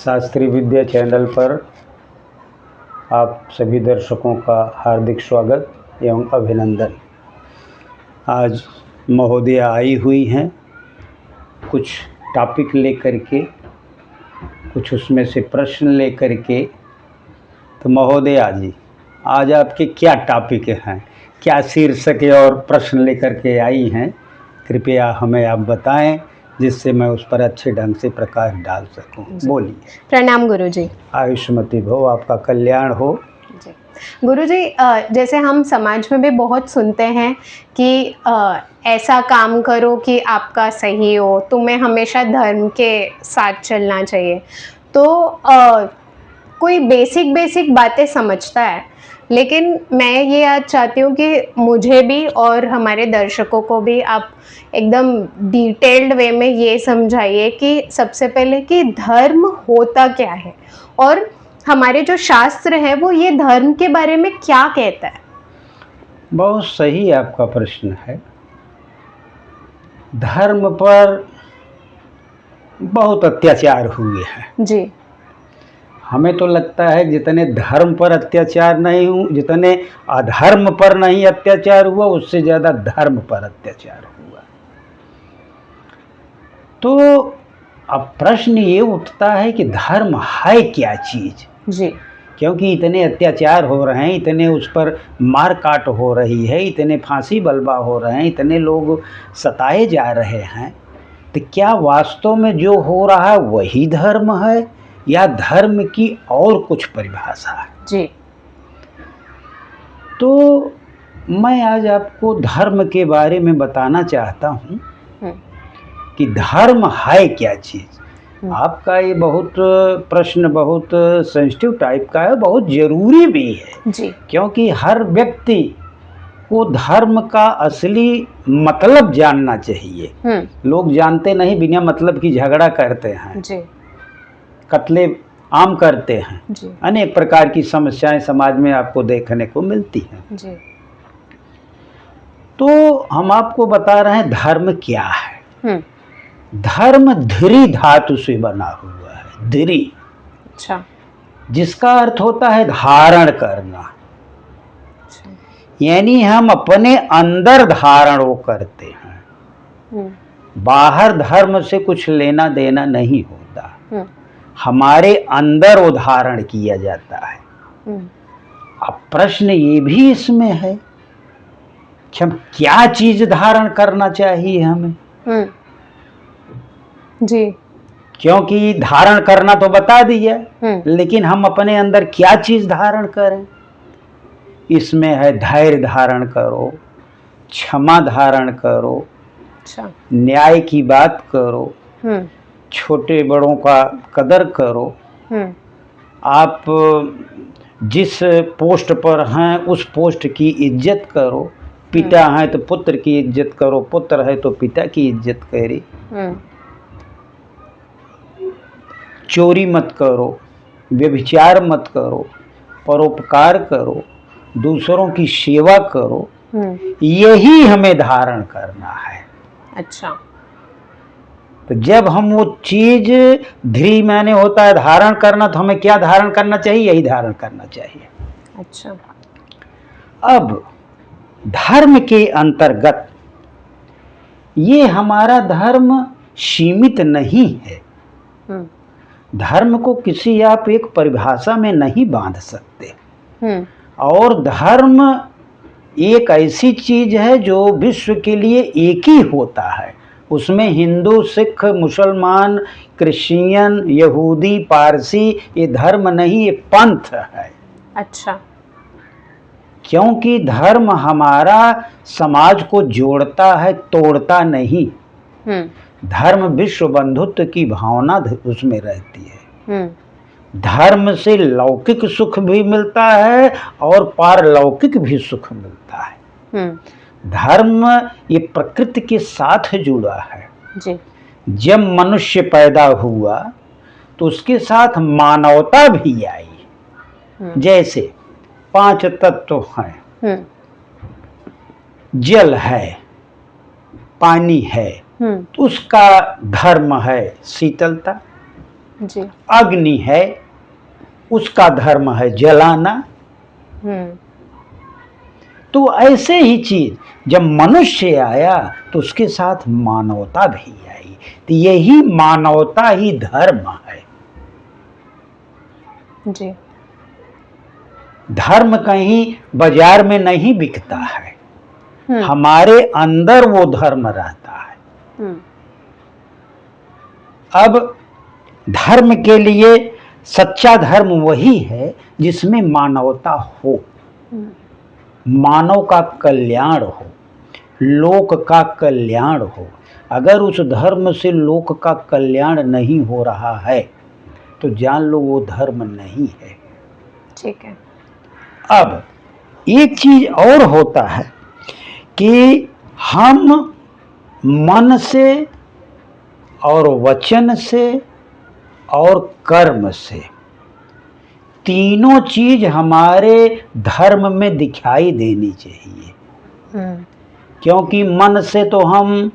शास्त्रीय विद्या चैनल पर आप सभी दर्शकों का हार्दिक स्वागत एवं अभिनंदन। आज महोदया आई हुई हैं कुछ टॉपिक लेकर के, कुछ उसमें से प्रश्न लेकर के। तो महोदया जी, आज आपके क्या टॉपिक हैं, क्या शीर्षक और प्रश्न लेकर के आई हैं, कृपया हमें आप बताएं, जिससे मैं उस पर अच्छे ढंग से प्रकाश डाल सकूं। बोलिए। प्रणाम गुरुजी। आयुष्मती भव, आपका कल्याण हो। जी गुरुजी, जैसे हम समाज में भी बहुत सुनते हैं कि ऐसा काम करो कि आपका सही हो, तुम्हें हमेशा धर्म के साथ चलना चाहिए। तो कोई बेसिक बातें समझता है, लेकिन मैं ये आज चाहती हूँ कि मुझे भी और हमारे दर्शकों को भी आप एकदम डिटेल्ड वे में ये समझाइए कि सबसे पहले कि धर्म होता क्या है और हमारे जो शास्त्र है वो ये धर्म के बारे में क्या कहता है। बहुत सही आपका प्रश्न है। धर्म पर बहुत अत्याचार हुए हैं जी। हमें तो लगता है जितने धर्म पर अत्याचार नहीं हुए, जितने अधर्म पर नहीं अत्याचार हुआ, उससे ज़्यादा धर्म पर अत्याचार हुआ। तो अब प्रश्न ये उठता है कि धर्म है क्या चीज़। जी। क्योंकि इतने अत्याचार हो रहे हैं, इतने उस पर मार काट हो रही है, इतने फांसी बलवा हो रहे हैं, इतने लोग सताए जा रहे हैं, तो क्या वास्तव में जो हो रहा है वही धर्म है या धर्म की और कुछ परिभाषा है। जी। तो मैं आज आपको धर्म के बारे में बताना चाहता हूँ कि धर्म है क्या चीज़। आपका ये बहुत प्रश्न बहुत सेंसिटिव टाइप का है, बहुत ज़रूरी भी है जी। क्योंकि हर व्यक्ति को धर्म का असली मतलब जानना चाहिए। लोग जानते नहीं, बिना मतलब की झगड़ा करते हैं जी। कत्ले आम करते हैं जी। अनेक प्रकार की समस्याएं समाज में आपको देखने को मिलती हैं जी। तो हम आपको बता रहे हैं धर्म क्या है। धर्म धृ धातु से बना हुआ है। धृ, अच्छा, जिसका अर्थ होता है धारण करना। अच्छा। यानी हम अपने अंदर धारण वो करते हैं, बाहर धर्म से कुछ लेना देना नहीं होता, हमारे अंदर वो धारण किया जाता है। अब प्रश्न ये भी इसमें है कि हम क्या चीज धारण करना चाहिए हमें। जी। क्योंकि धारण करना तो बता दिया, लेकिन हम अपने अंदर क्या चीज धारण करें। इसमें है धैर्य धारण करो, क्षमा धारण करो, अच्छा, न्याय की बात करो, छोटे बड़ों का कदर करो, आप जिस पोस्ट पर हैं उस पोस्ट की इज्जत करो, पिता हैं तो पुत्र की इज्जत करो, पुत्र है तो पिता की इज्जत करे, चोरी मत करो, व्यभिचार मत करो, परोपकार करो, दूसरों की सेवा करो, यही हमें धारण करना है। अच्छा। तो जब हम वो चीज धृ माने होता है धारण करना, तो हमें क्या धारण करना चाहिए, यही धारण करना चाहिए। अच्छा। अब धर्म के अंतर्गत ये हमारा धर्म सीमित नहीं है। धर्म को किसी आप एक परिभाषा में नहीं बांध सकते। और धर्म एक ऐसी चीज है जो विश्व के लिए एक ही होता है। उसमें हिंदू, सिख, मुसलमान, क्रिश्चियन, यहूदी, पारसी, ये धर्म नहीं, ये पंथ है। अच्छा। क्योंकि धर्म हमारा समाज को जोड़ता है, तोड़ता नहीं। धर्म विश्व बंधुत्व की भावना उसमें रहती है। धर्म से लौकिक सुख भी मिलता है और पारलौकिक भी सुख मिलता है। धर्म ये प्रकृति के साथ जुड़ा है जी। जब मनुष्य पैदा हुआ तो उसके साथ मानवता भी आई। जैसे 5 तत्व हैं, जल है, पानी है, तो उसका धर्म है शीतलता। जी। अग्नि है, उसका धर्म है जलाना। तो ऐसे ही चीज जब मनुष्य आया तो उसके साथ मानवता भी आई। तो यही मानवता ही धर्म है। जी। धर्म कहीं बाजार में नहीं बिकता है, हमारे अंदर वो धर्म रहता है। अब धर्म के लिए सच्चा धर्म वही है जिसमें मानवता हो, मानव का कल्याण हो, लोक का कल्याण हो। अगर उस धर्म से लोक का कल्याण नहीं हो रहा है तो जान लो वो धर्म नहीं है। ठीक है। अब एक चीज और होता है कि हम मन से और वचन से और कर्म से तीनों चीज हमारे धर्म में दिखाई देनी चाहिए। क्योंकि मन से तो हम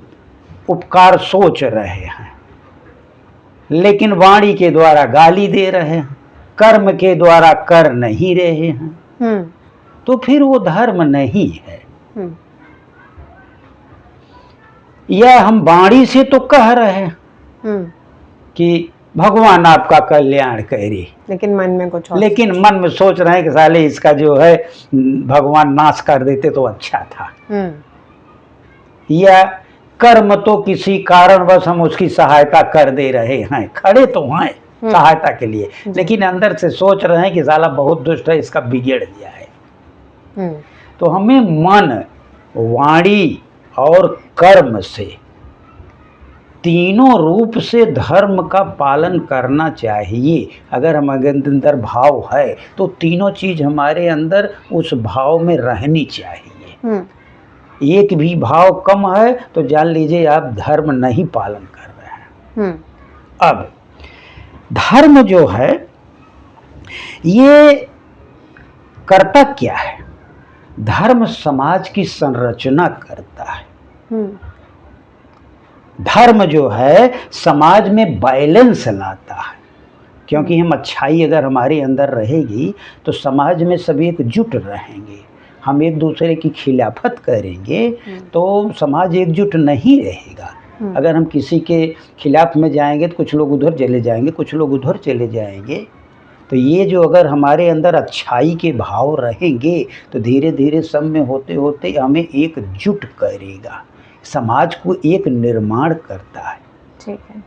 उपकार सोच रहे हैं, लेकिन वाणी के द्वारा गाली दे रहे हैं, कर्म के द्वारा कर नहीं रहे हैं, तो फिर वो धर्म नहीं है। या हम वाणी से तो कह रहे हैं कि भगवान आपका कल्याण करे, लेकिन मन में कुछ और, लेकिन मन में सोच रहे हैं कि साले इसका जो है भगवान नाश कर देते तो अच्छा था। या कर्म तो किसी कारणवश हम उसकी सहायता कर दे रहे हैं, खड़े तो हैं सहायता के लिए, लेकिन अंदर से सोच रहे हैं कि साला बहुत दुष्ट है, इसका बिगड़ दिया है। तो हमें मन, वाणी और कर्म से तीनों रूप से धर्म का पालन करना चाहिए। अगर हमारे अंदर भाव है तो तीनों चीज हमारे अंदर उस भाव में रहनी चाहिए। एक भी भाव कम है तो जान लीजिए आप धर्म नहीं पालन कर रहे हैं। अब धर्म जो है ये करता क्या है? धर्म समाज की संरचना करता है। धर्म जो है समाज में बैलेंस लाता है, क्योंकि हम अच्छाई अगर हमारे अंदर रहेगी तो समाज में सभी एकजुट रहेंगे। हम एक दूसरे की खिलाफत करेंगे तो समाज एकजुट नहीं रहेगा। अगर हम किसी के खिलाफ में जाएंगे तो कुछ लोग उधर चले जाएंगे, कुछ लोग उधर चले जाएंगे। तो ये जो अगर हमारे अंदर अच्छाई के भाव रहेंगे तो धीरे धीरे सब में होते होते हमें एकजुट करेगा, समाज को एक निर्माण करता है। ठीक है।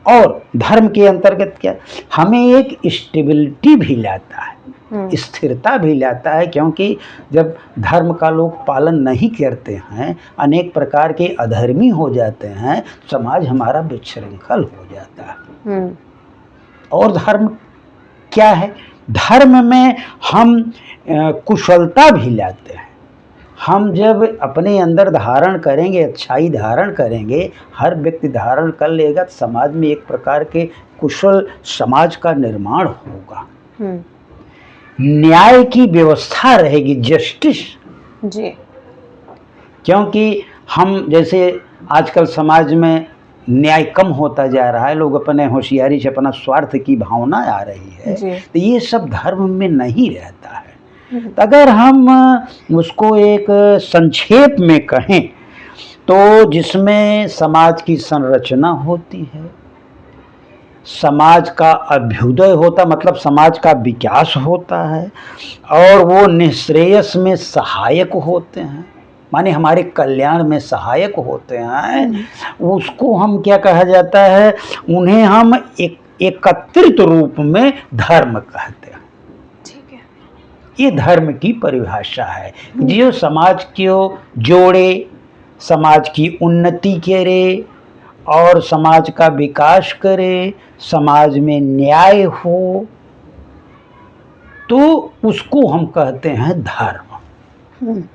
और धर्म के अंतर्गत क्या, हमें एक स्टेबिलिटी भी लाता है, स्थिरता भी लाता है। क्योंकि जब धर्म का लोग पालन नहीं करते हैं, अनेक प्रकार के अधर्मी हो जाते हैं, समाज हमारा विशृंखल हो जाता है। और धर्म क्या है? धर्म में हम कुशलता भी लाते हैं। हम जब अपने अंदर धारण करेंगे, अच्छाई धारण करेंगे, हर व्यक्ति धारण कर लेगा तो समाज में एक प्रकार के कुशल समाज का निर्माण होगा। न्याय की व्यवस्था रहेगी, जस्टिस जी। क्योंकि हम जैसे आजकल समाज में न्याय कम होता जा रहा है, लोग अपने होशियारी से अपना स्वार्थ की भावना आ रही है, तो ये सब धर्म में नहीं रहता है। तो अगर हम उसको एक संक्षेप में कहें तो जिसमें समाज की संरचना होती है, समाज का अभ्युदय होता, मतलब समाज का विकास होता है, और वो निःश्रेयस में सहायक होते हैं, माने हमारे कल्याण में सहायक होते हैं, उसको हम क्या कहा जाता है, उन्हें हम एकत्रित रूप में धर्म कहते हैं। ठीक है। ये धर्म की परिभाषा है, जो समाज को जोड़े, समाज की उन्नति करे और समाज का विकास करे, समाज में न्याय हो, तो उसको हम कहते हैं धर्म।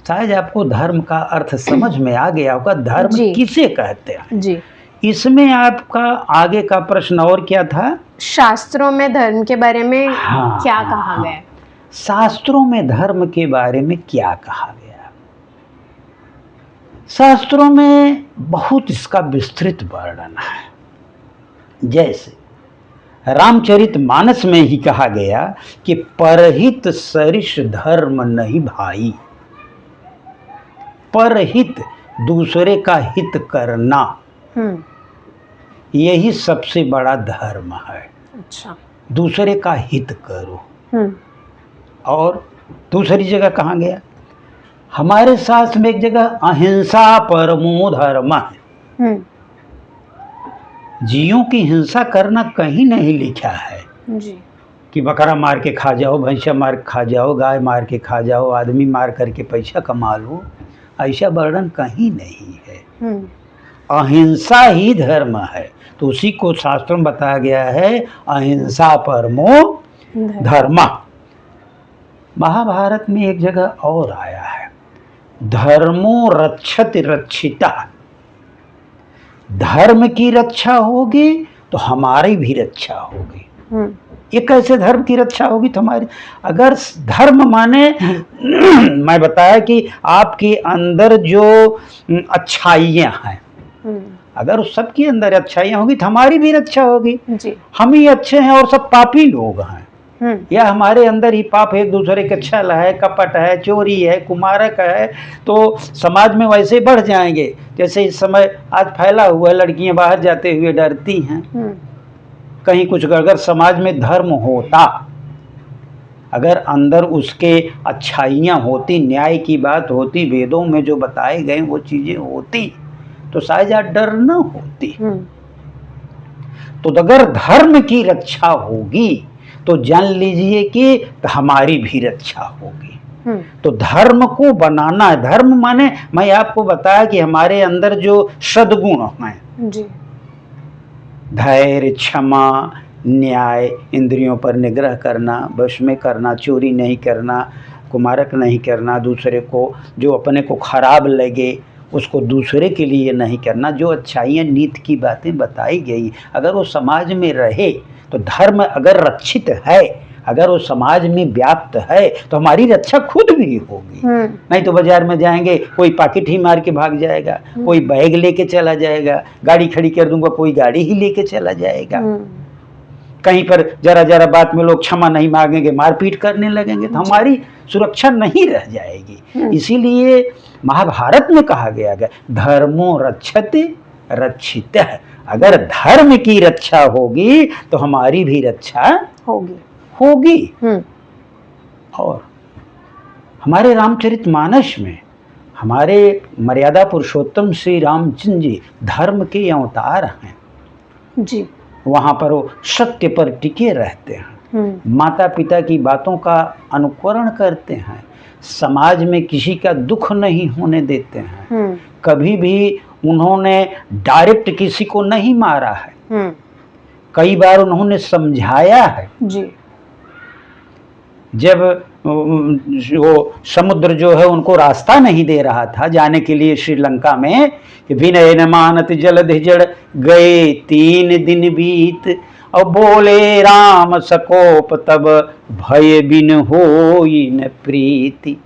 शायद आपको धर्म का अर्थ समझ में आ गया होगा, धर्म किसे कहते हैं जी। इसमें आपका आगे का प्रश्न और क्या था? शास्त्रों में धर्म के बारे में क्या कहा गया? शास्त्रों में धर्म के बारे में क्या कहा गया? शास्त्रों में बहुत इसका विस्तृत वर्णन है। जैसे रामचरितमानस में ही कहा गया कि परहित सरिष धर्म नहीं भाई। परहित, दूसरे का हित करना, यही सबसे बड़ा धर्म है। अच्छा। दूसरे का हित करो। और दूसरी जगह कहाँ गया? हमारे शास्त्र में एक जगह अहिंसा परमो धर्म है। जीवों की हिंसा करना कहीं नहीं लिखा है जी। कि बकरा मार के खा जाओ, भैंसा मार के खा जाओ, गाय मार के खा जाओ, आदमी मार करके पैसा कमा लो, ऐसा वर्णन कहीं नहीं है। अहिंसा ही धर्म है, तो उसी को शास्त्र में बताया गया है, अहिंसा परमो धर्म। महाभारत में एक जगह और आया है, धर्मो रक्षति रक्षिता। धर्म की रक्षा होगी तो हमारी भी रक्षा होगी। ये कैसे धर्म की रक्षा होगी तुम्हारी? अगर धर्म माने मैं बताया कि आपके अंदर जो अच्छाइयाँ हैं, अगर उस सबके अंदर अच्छाइयाँ होगी तो हमारी भी रक्षा होगी जी। हम ही अच्छे हैं और सब पापी लोग हैं, या हमारे अंदर ही पाप है, एक दूसरे के छल है, कपट है, चोरी है, कुमारक है, तो समाज में वैसे बढ़ जाएंगे। जैसे इस समय आज फैला हुआ है, लड़कियां बाहर जाते हुए डरती हैं। कहीं कुछ अगर समाज में धर्म होता, अगर अंदर उसके अच्छाइयाँ होती, न्याय की बात होती, वेदों में जो बताए गए वो चीज़ें होती, तो शायद आज डर न होती। तो अगर धर्म की रक्षा होगी तो जान लीजिए कि हमारी भी रक्षा होगी। तो धर्म को बनाना है। धर्म माने मैं आपको बताया कि हमारे अंदर जो सद्गुण हैं जी, धैर्य, क्षमा, न्याय, इंद्रियों पर निग्रह करना, वश में करना, चोरी नहीं करना, कुमारक नहीं करना, दूसरे को जो अपने को खराब लगे उसको दूसरे के लिए नहीं करना, जो अच्छाइयाँ नीति की बातें बताई गई, अगर वो समाज में रहे तो धर्म अगर रक्षित है, अगर वो समाज में व्याप्त है तो हमारी रक्षा खुद भी होगी। नहीं तो बाजार में जाएंगे, कोई पॉकेट ही मार के भाग जाएगा, कोई बैग लेके चला जाएगा, गाड़ी खड़ी कर दूंगा कोई गाड़ी ही लेके चला जाएगा, कहीं पर जरा जरा बात में लोग क्षमा नहीं मांगेंगे, मारपीट करने लगेंगे, तो हमारी सुरक्षा नहीं रह जाएगी। इसीलिए महाभारत में कहा गया है, धर्मो रक्षति रक्षितः। अगर धर्म की रक्षा होगी तो हमारी भी रक्षा होगी। और हमारे रामचरितमानस में हमारे मर्यादा पुरुषोत्तम श्री रामचंद्र जी धर्म के अवतार हैं जी। वहाँ पर वो सत्य पर टिके रहते हैं, माता पिता की बातों का अनुकरण करते हैं, समाज में किसी का दुख नहीं होने देते हैं, कभी भी उन्होंने डायरेक्ट किसी को नहीं मारा है, कई बार उन्होंने समझाया है जी। जब वो समुद्र जो है उनको रास्ता नहीं दे रहा था जाने के लिए श्रीलंका में, कि विनय न मानत जलधि जड़ गए 3 दिन बीत, और बोले राम सकोप तब भय बिन होई न प्रीति।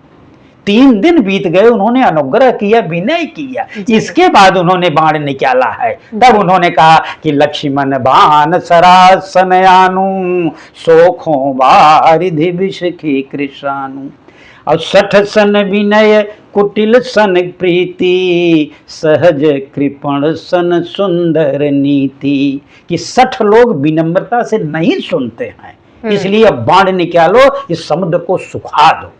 3 दिन बीत गए, उन्होंने अनुग्रह किया, विनय किया, इसके बाद उन्होंने बाण निकाला है। तब उन्होंने कहा कि लक्ष्मण बाण सरासन आनु, सोखों बारिधि विष की कृषानु, और 60 सन विनय कुटिल सन प्रीति, सहज कृपण सन सुंदर नीति। कि 60 लोग विनम्रता से नहीं सुनते हैं, इसलिए अब बाण निकालो, इस समुद्र को सुखा दो।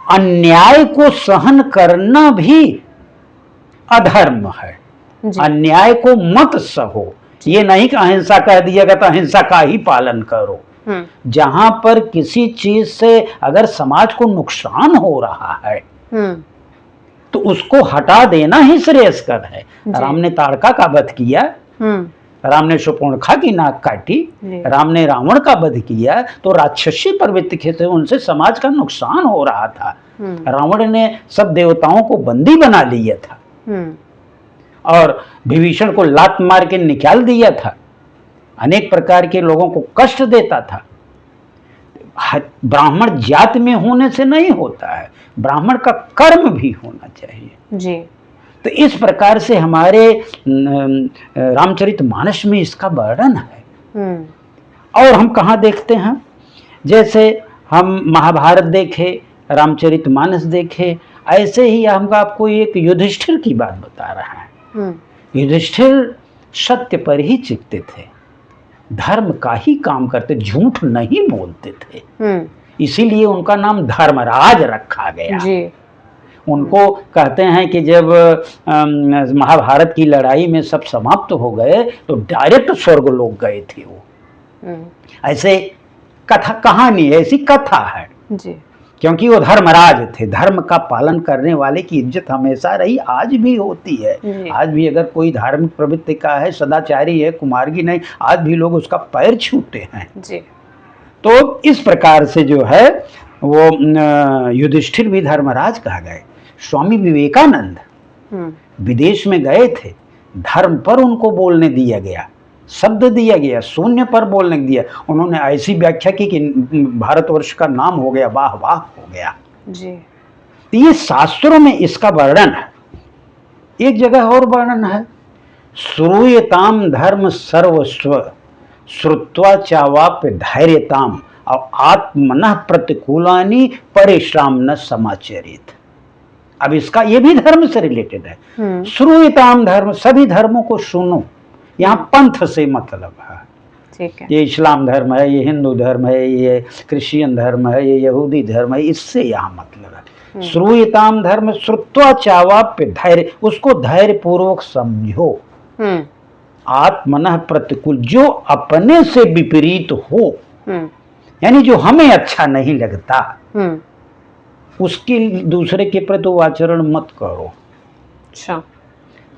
अन्याय को सहन करना भी अधर्म है, अन्याय को मत सहो। ये नहीं कि अहिंसा कह दिएगा तो अहिंसा का ही पालन करो। जहां पर किसी चीज से अगर समाज को नुकसान हो रहा है तो उसको हटा देना ही श्रेयस्कर है। राम ने ताड़का का वध किया, राम ने शूर्पणखा की नाक काटी, राम ने रावण का वध किया, तो राक्षसी प्रवृत्ति के उनसे समाज का नुकसान हो रहा था। रावण ने सब देवताओं को बंदी बना लिया था और विभीषण को लात मार के निकाल दिया था, अनेक प्रकार के लोगों को कष्ट देता था। ब्राह्मण जात में होने से नहीं होता है, ब्राह्मण का कर्म भी होना चाहिए जी। तो इस प्रकार से हमारे रामचरितमानस में इसका वर्णन है। और हम कहाँ देखते हैं, जैसे हम महाभारत देखे, रामचरितमानस देखे, ऐसे ही हम आपको एक युधिष्ठिर की बात बता रहा है। युधिष्ठिर सत्य पर ही चिपते थे, धर्म का ही काम करते, झूठ नहीं बोलते थे, इसीलिए उनका नाम धर्मराज रखा गया जी। उनको कहते हैं कि जब महाभारत की लड़ाई में सब समाप्त हो गए तो डायरेक्ट स्वर्गलोक गए थे वो। ऐसे कथा, कहानी ऐसी कथा है जी। क्योंकि वो धर्मराज थे, धर्म का पालन करने वाले की इज्जत हमेशा रही, आज भी होती है। आज भी अगर कोई धार्मिक प्रवृत्ति का है, सदाचारी है, कुमार्गी नहीं, आज भी लोग उसका पैर छूते हैं जी। तो इस प्रकार से जो है वो युधिष्ठिर भी धर्मराज कहा गए। स्वामी विवेकानंद विदेश में गए थे, धर्म पर उनको बोलने दिया गया, शब्द दिया गया, शून्य पर बोलने दिया। उन्होंने ऐसी व्याख्या की कि भारतवर्ष का नाम हो गया, वाह वाह हो गया जी। तो ये शास्त्रों में इसका वर्णन है। एक जगह और वर्णन है, श्रूयताम धर्म सर्वस्व श्रुत्वा चावाप्य धैर्यताम और आत्मनः प्रतिकूलानि परिश्राम न समाचरित। अब इसका ये भी धर्म से रिलेटेड है। श्रूयताम धर्म, सभी धर्मों को सुनो, यहाँ पंथ से मतलब है, ठीक है। ये इस्लाम धर्म है, ये हिंदू धर्म है, ये क्रिश्चियन धर्म है, ये यहूदी धर्म है, इससे यहाँ मतलब है। श्रूयताम धर्म श्रुत्वा चावाप्य धैर्य, उसको धैर्य पूर्वक समझो। आत्मनः प्रतिकूल, जो अपने से विपरीत हो, यानी जो हमें अच्छा नहीं लगता उसके दूसरे के प्रति वो आचरण मत करो। अच्छा,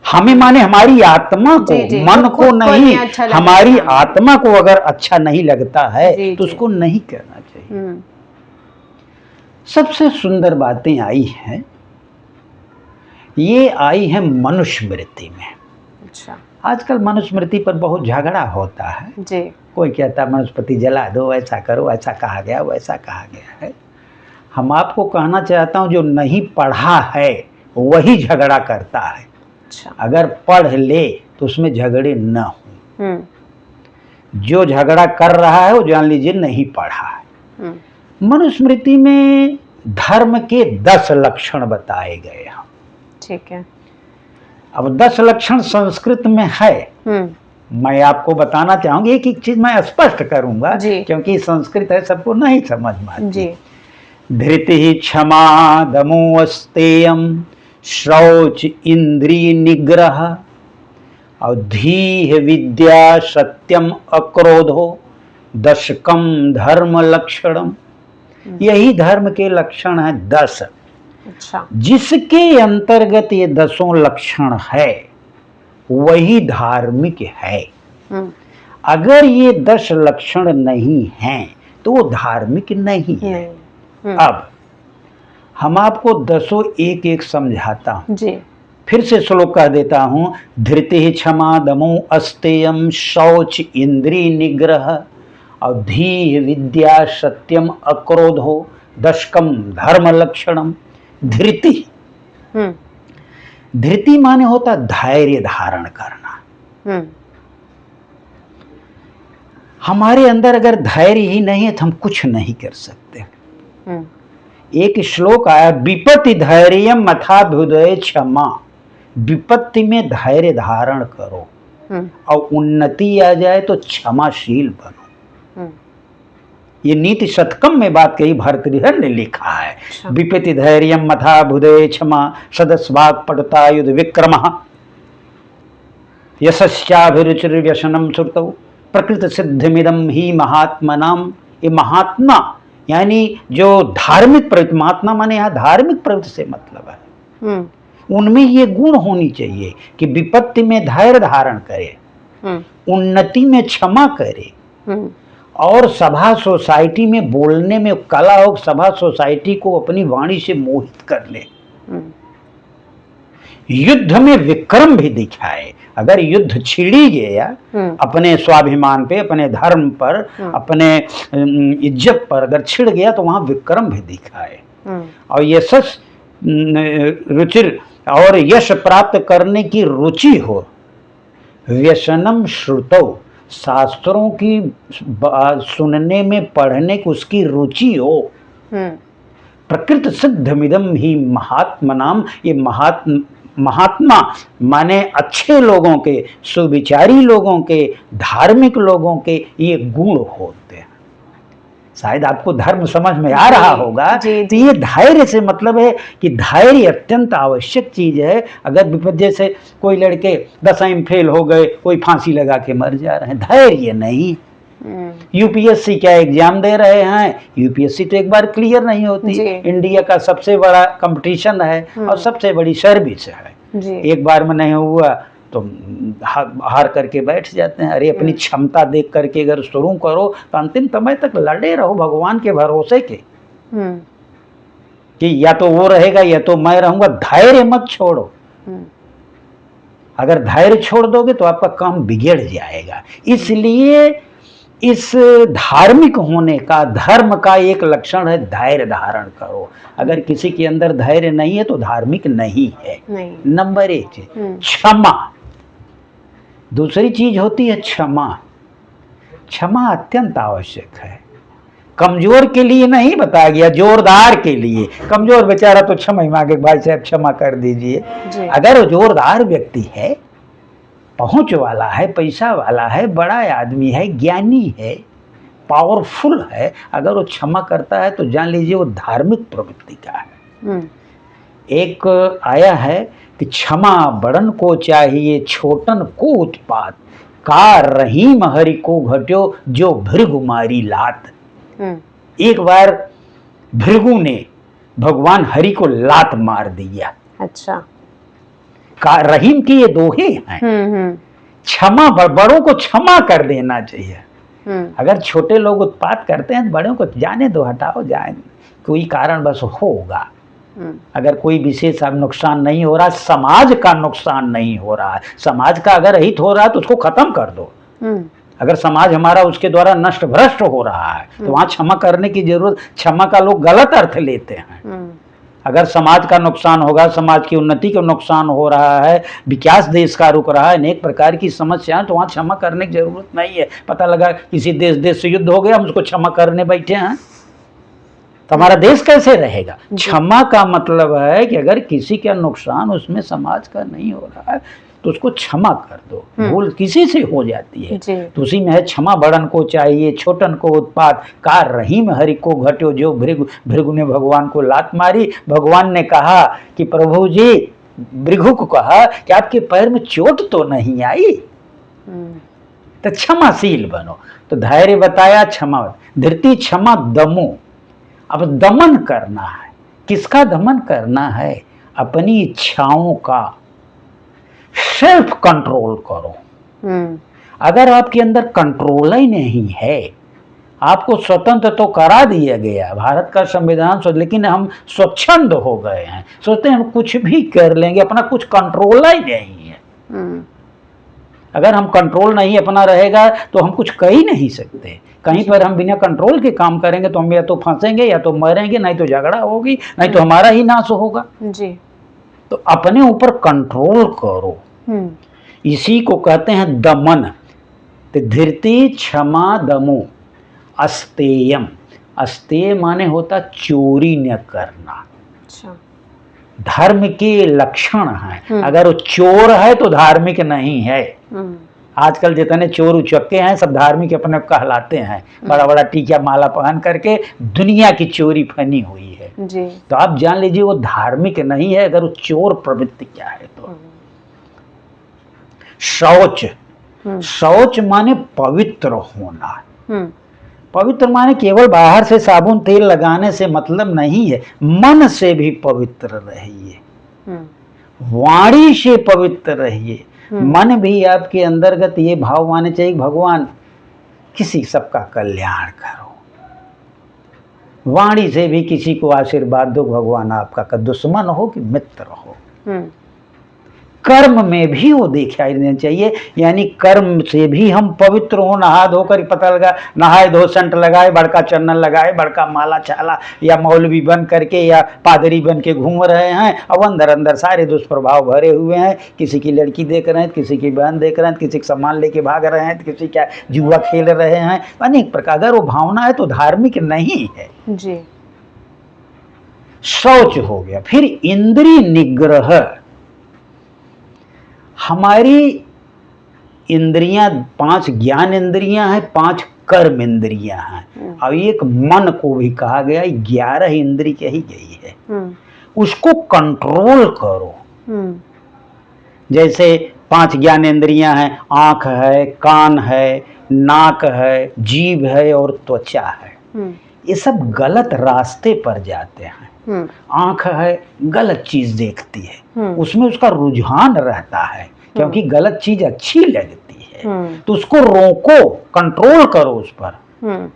हमें माने हमारी आत्मा को, मन को नहीं, अच्छा हमारी आत्मा को अगर अच्छा नहीं लगता है तो उसको नहीं करना चाहिए। सबसे सुंदर बातें आई हैं, ये आई है मनुस्मृति में। अच्छा, आजकल मनुस्मृति पर बहुत झगड़ा होता है जी। कोई कहता है मनुस्मृति जला दो, ऐसा करो, ऐसा कहा गया, वैसा कहा गया है। हम आपको कहना चाहता हूँ, जो नहीं पढ़ा है वही झगड़ा करता है। अच्छा, अगर पढ़ ले तो उसमें झगड़े न हो। जो झगड़ा कर रहा है वो जान लीजिए नहीं पढ़ा है। मनुस्मृति में धर्म के 10 लक्षण बताए गए हैं, ठीक है। अब 10 लक्षण संस्कृत में है, मैं आपको बताना चाहूंगी, एक एक चीज मैं स्पष्ट करूंगा क्योंकि संस्कृत है, सबको नहीं समझ में आती। धृति क्षमा दमो अस्तेयम शौच इंद्रिय निग्रह और धीः विद्या सत्यम अक्रोधो दशकम धर्म लक्षणम। यही धर्म के लक्षण है 10। अच्छा, जिसके अंतर्गत ये 10 लक्षण है वही धार्मिक है। अगर ये 10 लक्षण नहीं हैं तो वो धार्मिक नहीं है। अब हम आपको 10 एक एक समझाता हूं जी। फिर से श्लोक कह देता हूं, धृति क्षमा दमो अस्तेयम शौच इंद्रिय निग्रह और धीः विद्या सत्यम अक्रोधो दशकम धर्म लक्षणम। धृति, धृति माने होता धैर्य धारण करना। हमारे अंदर अगर धैर्य ही नहीं है तो हम कुछ नहीं कर सकते। एक श्लोक आया, विपत्ति धैर्य मथाभुदय क्षमा। विपत्ति में धैर्य धारण करो और उन्नति आ जाए तो क्षमाशील बनो। ये नीति शतकम में बात कही, भर्तृहरि ने लिखा है। विपत्ति धैर्य मथाभुदय क्षमा सदस्वाक् पटुता युध विक्रमः यशश्चाभिरुचिर्व्यसनं श्रुतौ प्रकृत सिद्धिमिदं ही महात्मनाम। ये महात्मा यानी जो धार्मिक प्रवृत्ति, महात्मा माने यहाँ धार्मिक प्रवृत्ति से मतलब है, उनमें ये गुण होनी चाहिए कि विपत्ति में धैर्य धारण करे, उन्नति में क्षमा करे और सभा सोसाइटी में बोलने में कला हो, सभा सोसाइटी को अपनी वाणी से मोहित कर ले, युद्ध में विक्रम भी दिखाए। अगर युद्ध छिड़ी गया अपने स्वाभिमान पे, अपने धर्म पर, अपने इज्जत पर अगर छिड़ गया तो वहां विक्रम भी दिखाए। और ये सच रुचिर और यश प्राप्त करने की रुचि हो, व्यसनम श्रुतौ, शास्त्रों की सुनने में पढ़ने की उसकी रुचि हो, प्रकृत सिद्धमिदम ही महात्मनाम, ये महात्मा माने अच्छे लोगों के, सुविचारी लोगों के, धार्मिक लोगों के ये गुण होते हैं। शायद आपको धर्म समझ में आ रहा होगा। तो ये धैर्य से मतलब है कि धैर्य अत्यंत आवश्यक चीज है। अगर विपद जैसे कोई लड़के 10वीं में फेल हो गए, कोई फांसी लगा के मर जा रहे हैं, धैर्य नहीं। यूपीएससी क्या एग्जाम दे रहे हैं, यूपीएससी तो एक बार क्लियर नहीं होती। इंडिया का सबसे बड़ा कंपटीशन है और सबसे बड़ी सर्विस है। एक बार में नहीं हुआ तो हार करके बैठ जाते हैं। अरे अपनी क्षमता देख करके अगर शुरू करो तो अंतिम समय तक लड़े रहो भगवान के भरोसे के, कि या तो वो रहेगा या तो मैं रहूंगा। धैर्य मत छोड़ो। अगर धैर्य छोड़ दोगे तो आपका काम बिगड़ जाएगा। इसलिए इस धार्मिक होने का, धर्म का एक लक्षण है धैर्य धारण करो। अगर किसी के अंदर धैर्य नहीं है तो धार्मिक नहीं है। नंबर 1 क्षमा। दूसरी चीज होती है क्षमा। क्षमा अत्यंत आवश्यक है। कमजोर के लिए नहीं बताया गया, जोरदार के लिए। कमजोर बेचारा तो क्षमा ही मांगे, भाई साहब क्षमा कर दीजिए। अगर वो जोरदार व्यक्ति है, पहुंच वाला है, पैसा वाला है, बड़ा आदमी है, ज्ञानी है, पावरफुल है, अगर वो क्षमा करता है तो जान लीजिए वो धार्मिक प्रवृत्ति का है। एक आया है कि क्षमा बड़न को चाहिए, छोटन को उत्पात, का रहीम हरि को घट्यो, जो भृगु मारी लात। एक बार भृगु ने भगवान हरि को लात मार दिया। अच्छा। का रहीम की ये दोहे हैं। क्षमा, बड़ों को क्षमा कर देना चाहिए। अगर छोटे लोग उत्पात करते हैं तो बड़ों को जाने दो, हटाओ, जाए, कोई कारण बस होगा। अगर कोई विशेष नुकसान नहीं हो रहा, समाज का नुकसान नहीं हो रहा है, समाज का अगर हित हो रहा है तो उसको खत्म कर दो। अगर समाज हमारा उसके द्वारा नष्ट भ्रष्ट हो रहा है तो वहां क्षमा करने की जरूरत, क्षमा का लोग गलत अर्थ लेते हैं। अगर समाज का नुकसान होगा, समाज की उन्नति का नुकसान हो रहा है, विकास देश का रुक रहा है, अनेक प्रकार की समस्याएं, तो वहां क्षमा करने की जरूरत नहीं है। पता लगा किसी देश से युद्ध हो गया, हम उसको क्षमा करने बैठे हैं, तो हमारा देश कैसे रहेगा? क्षमा का मतलब है कि अगर किसी का नुकसान उसमें समाज का नहीं हो रहा है तो उसको क्षमा कर दो। भूल किसी से हो जाती है तो उसी में है क्षमा बड़न को चाहिए, छोटन को उत्पात, का रहीम हरि को घट्यो, जो भृगु ने भगवान को लात मारी। भगवान ने कहा कि प्रभु जी, भृगु को कहा कि आपके पैर में चोट तो नहीं आई, तो क्षमाशील बनो। तो धैर्य बताया, क्षमा, धृति क्षमा दमो। अब दमन करना है। किसका दमन करना है? अपनी इच्छाओं का। सेल्फ कंट्रोल करो। अगर आपके अंदर कंट्रोल ही नहीं है, आपको स्वतंत्र तो करा दिया गया भारत का संविधान, लेकिन हम स्वच्छंद हो गए हैं, सोचते हैं हम कुछ भी कर लेंगे, अपना कुछ कंट्रोल ही नहीं है। अगर हम कंट्रोल नहीं अपना रहेगा तो हम कुछ कर ही नहीं सकते। कहीं पर हम बिना कंट्रोल के काम करेंगे तो हम या तो फंसेंगे या तो मरेंगे, नहीं तो झगड़ा होगी, नहीं तो हमारा ही नाश होगा जी। तो अपने ऊपर कंट्रोल करो, इसी को कहते हैं दमन। तो धृति क्षमा दमो अस्तेयम। अस्तेय माने होता चोरी न करना। अच्छा। धर्म के लक्षण हैं। अगर वो चोर है तो धार्मिक नहीं है। आजकल जितने चोर उचक्के हैं सब धार्मिक अपने कहलाते हैं, बड़ा बड़ा टीका माला पहन करके दुनिया की चोरी फनी हुई है जी। तो आप जान लीजिए वो धार्मिक नहीं है, अगर वो चोर प्रवृत्ति क्या है तो। शौच। शौच माने पवित्र होना। पवित्र माने केवल बाहर से साबुन तेल लगाने से मतलब नहीं है, मन से भी पवित्र रहिए, वाणी से पवित्र रहिए। मन भी आपके अंतर्गत ये भाव माने चाहिए, भगवान किसी सबका कल्याण करो। वाणी से भी किसी को आशीर्वाद दो, भगवान आपका का दुश्मन हो कि मित्र हो। कर्म में भी वो देखा देना चाहिए। यानी कर्म से भी हम पवित्र हो, नहा धोकर पता लगा, नहाए धो सेंट लगाए, बड़का चंदन लगाए, बड़का माला छाला, या मौलवी बन करके या पादरी बन के घूम रहे हैं, अब अंदर अंदर सारे दुष्प्रभाव भरे हुए हैं। किसी की लड़की देख रहे हैं, किसी की बहन देख रहे हैं, किसी का सामान लेके भाग रहे हैं, किसी का जुआ खेल रहे हैं, अनेक प्रकार। अगर वो भावना है तो धार्मिक नहीं है जी। शौच हो गया। फिर इंद्रिय निग्रह। हमारी इंद्रियां 5 ज्ञान इंद्रियां हैं, 5 कर्म इंद्रियां हैं, और एक मन को भी कहा गया 11 इंद्रिय कही गई है। उसको कंट्रोल करो। जैसे 5 ज्ञान इंद्रियां हैं, आंख है, कान है, नाक है, जीभ है और त्वचा है। ये सब गलत रास्ते पर जाते हैं। आंख है, गलत चीज देखती है, उसमें उसका रुझान रहता है क्योंकि गलत चीज अच्छी लगती है, तो उसको रोको, कंट्रोल करो उस पर।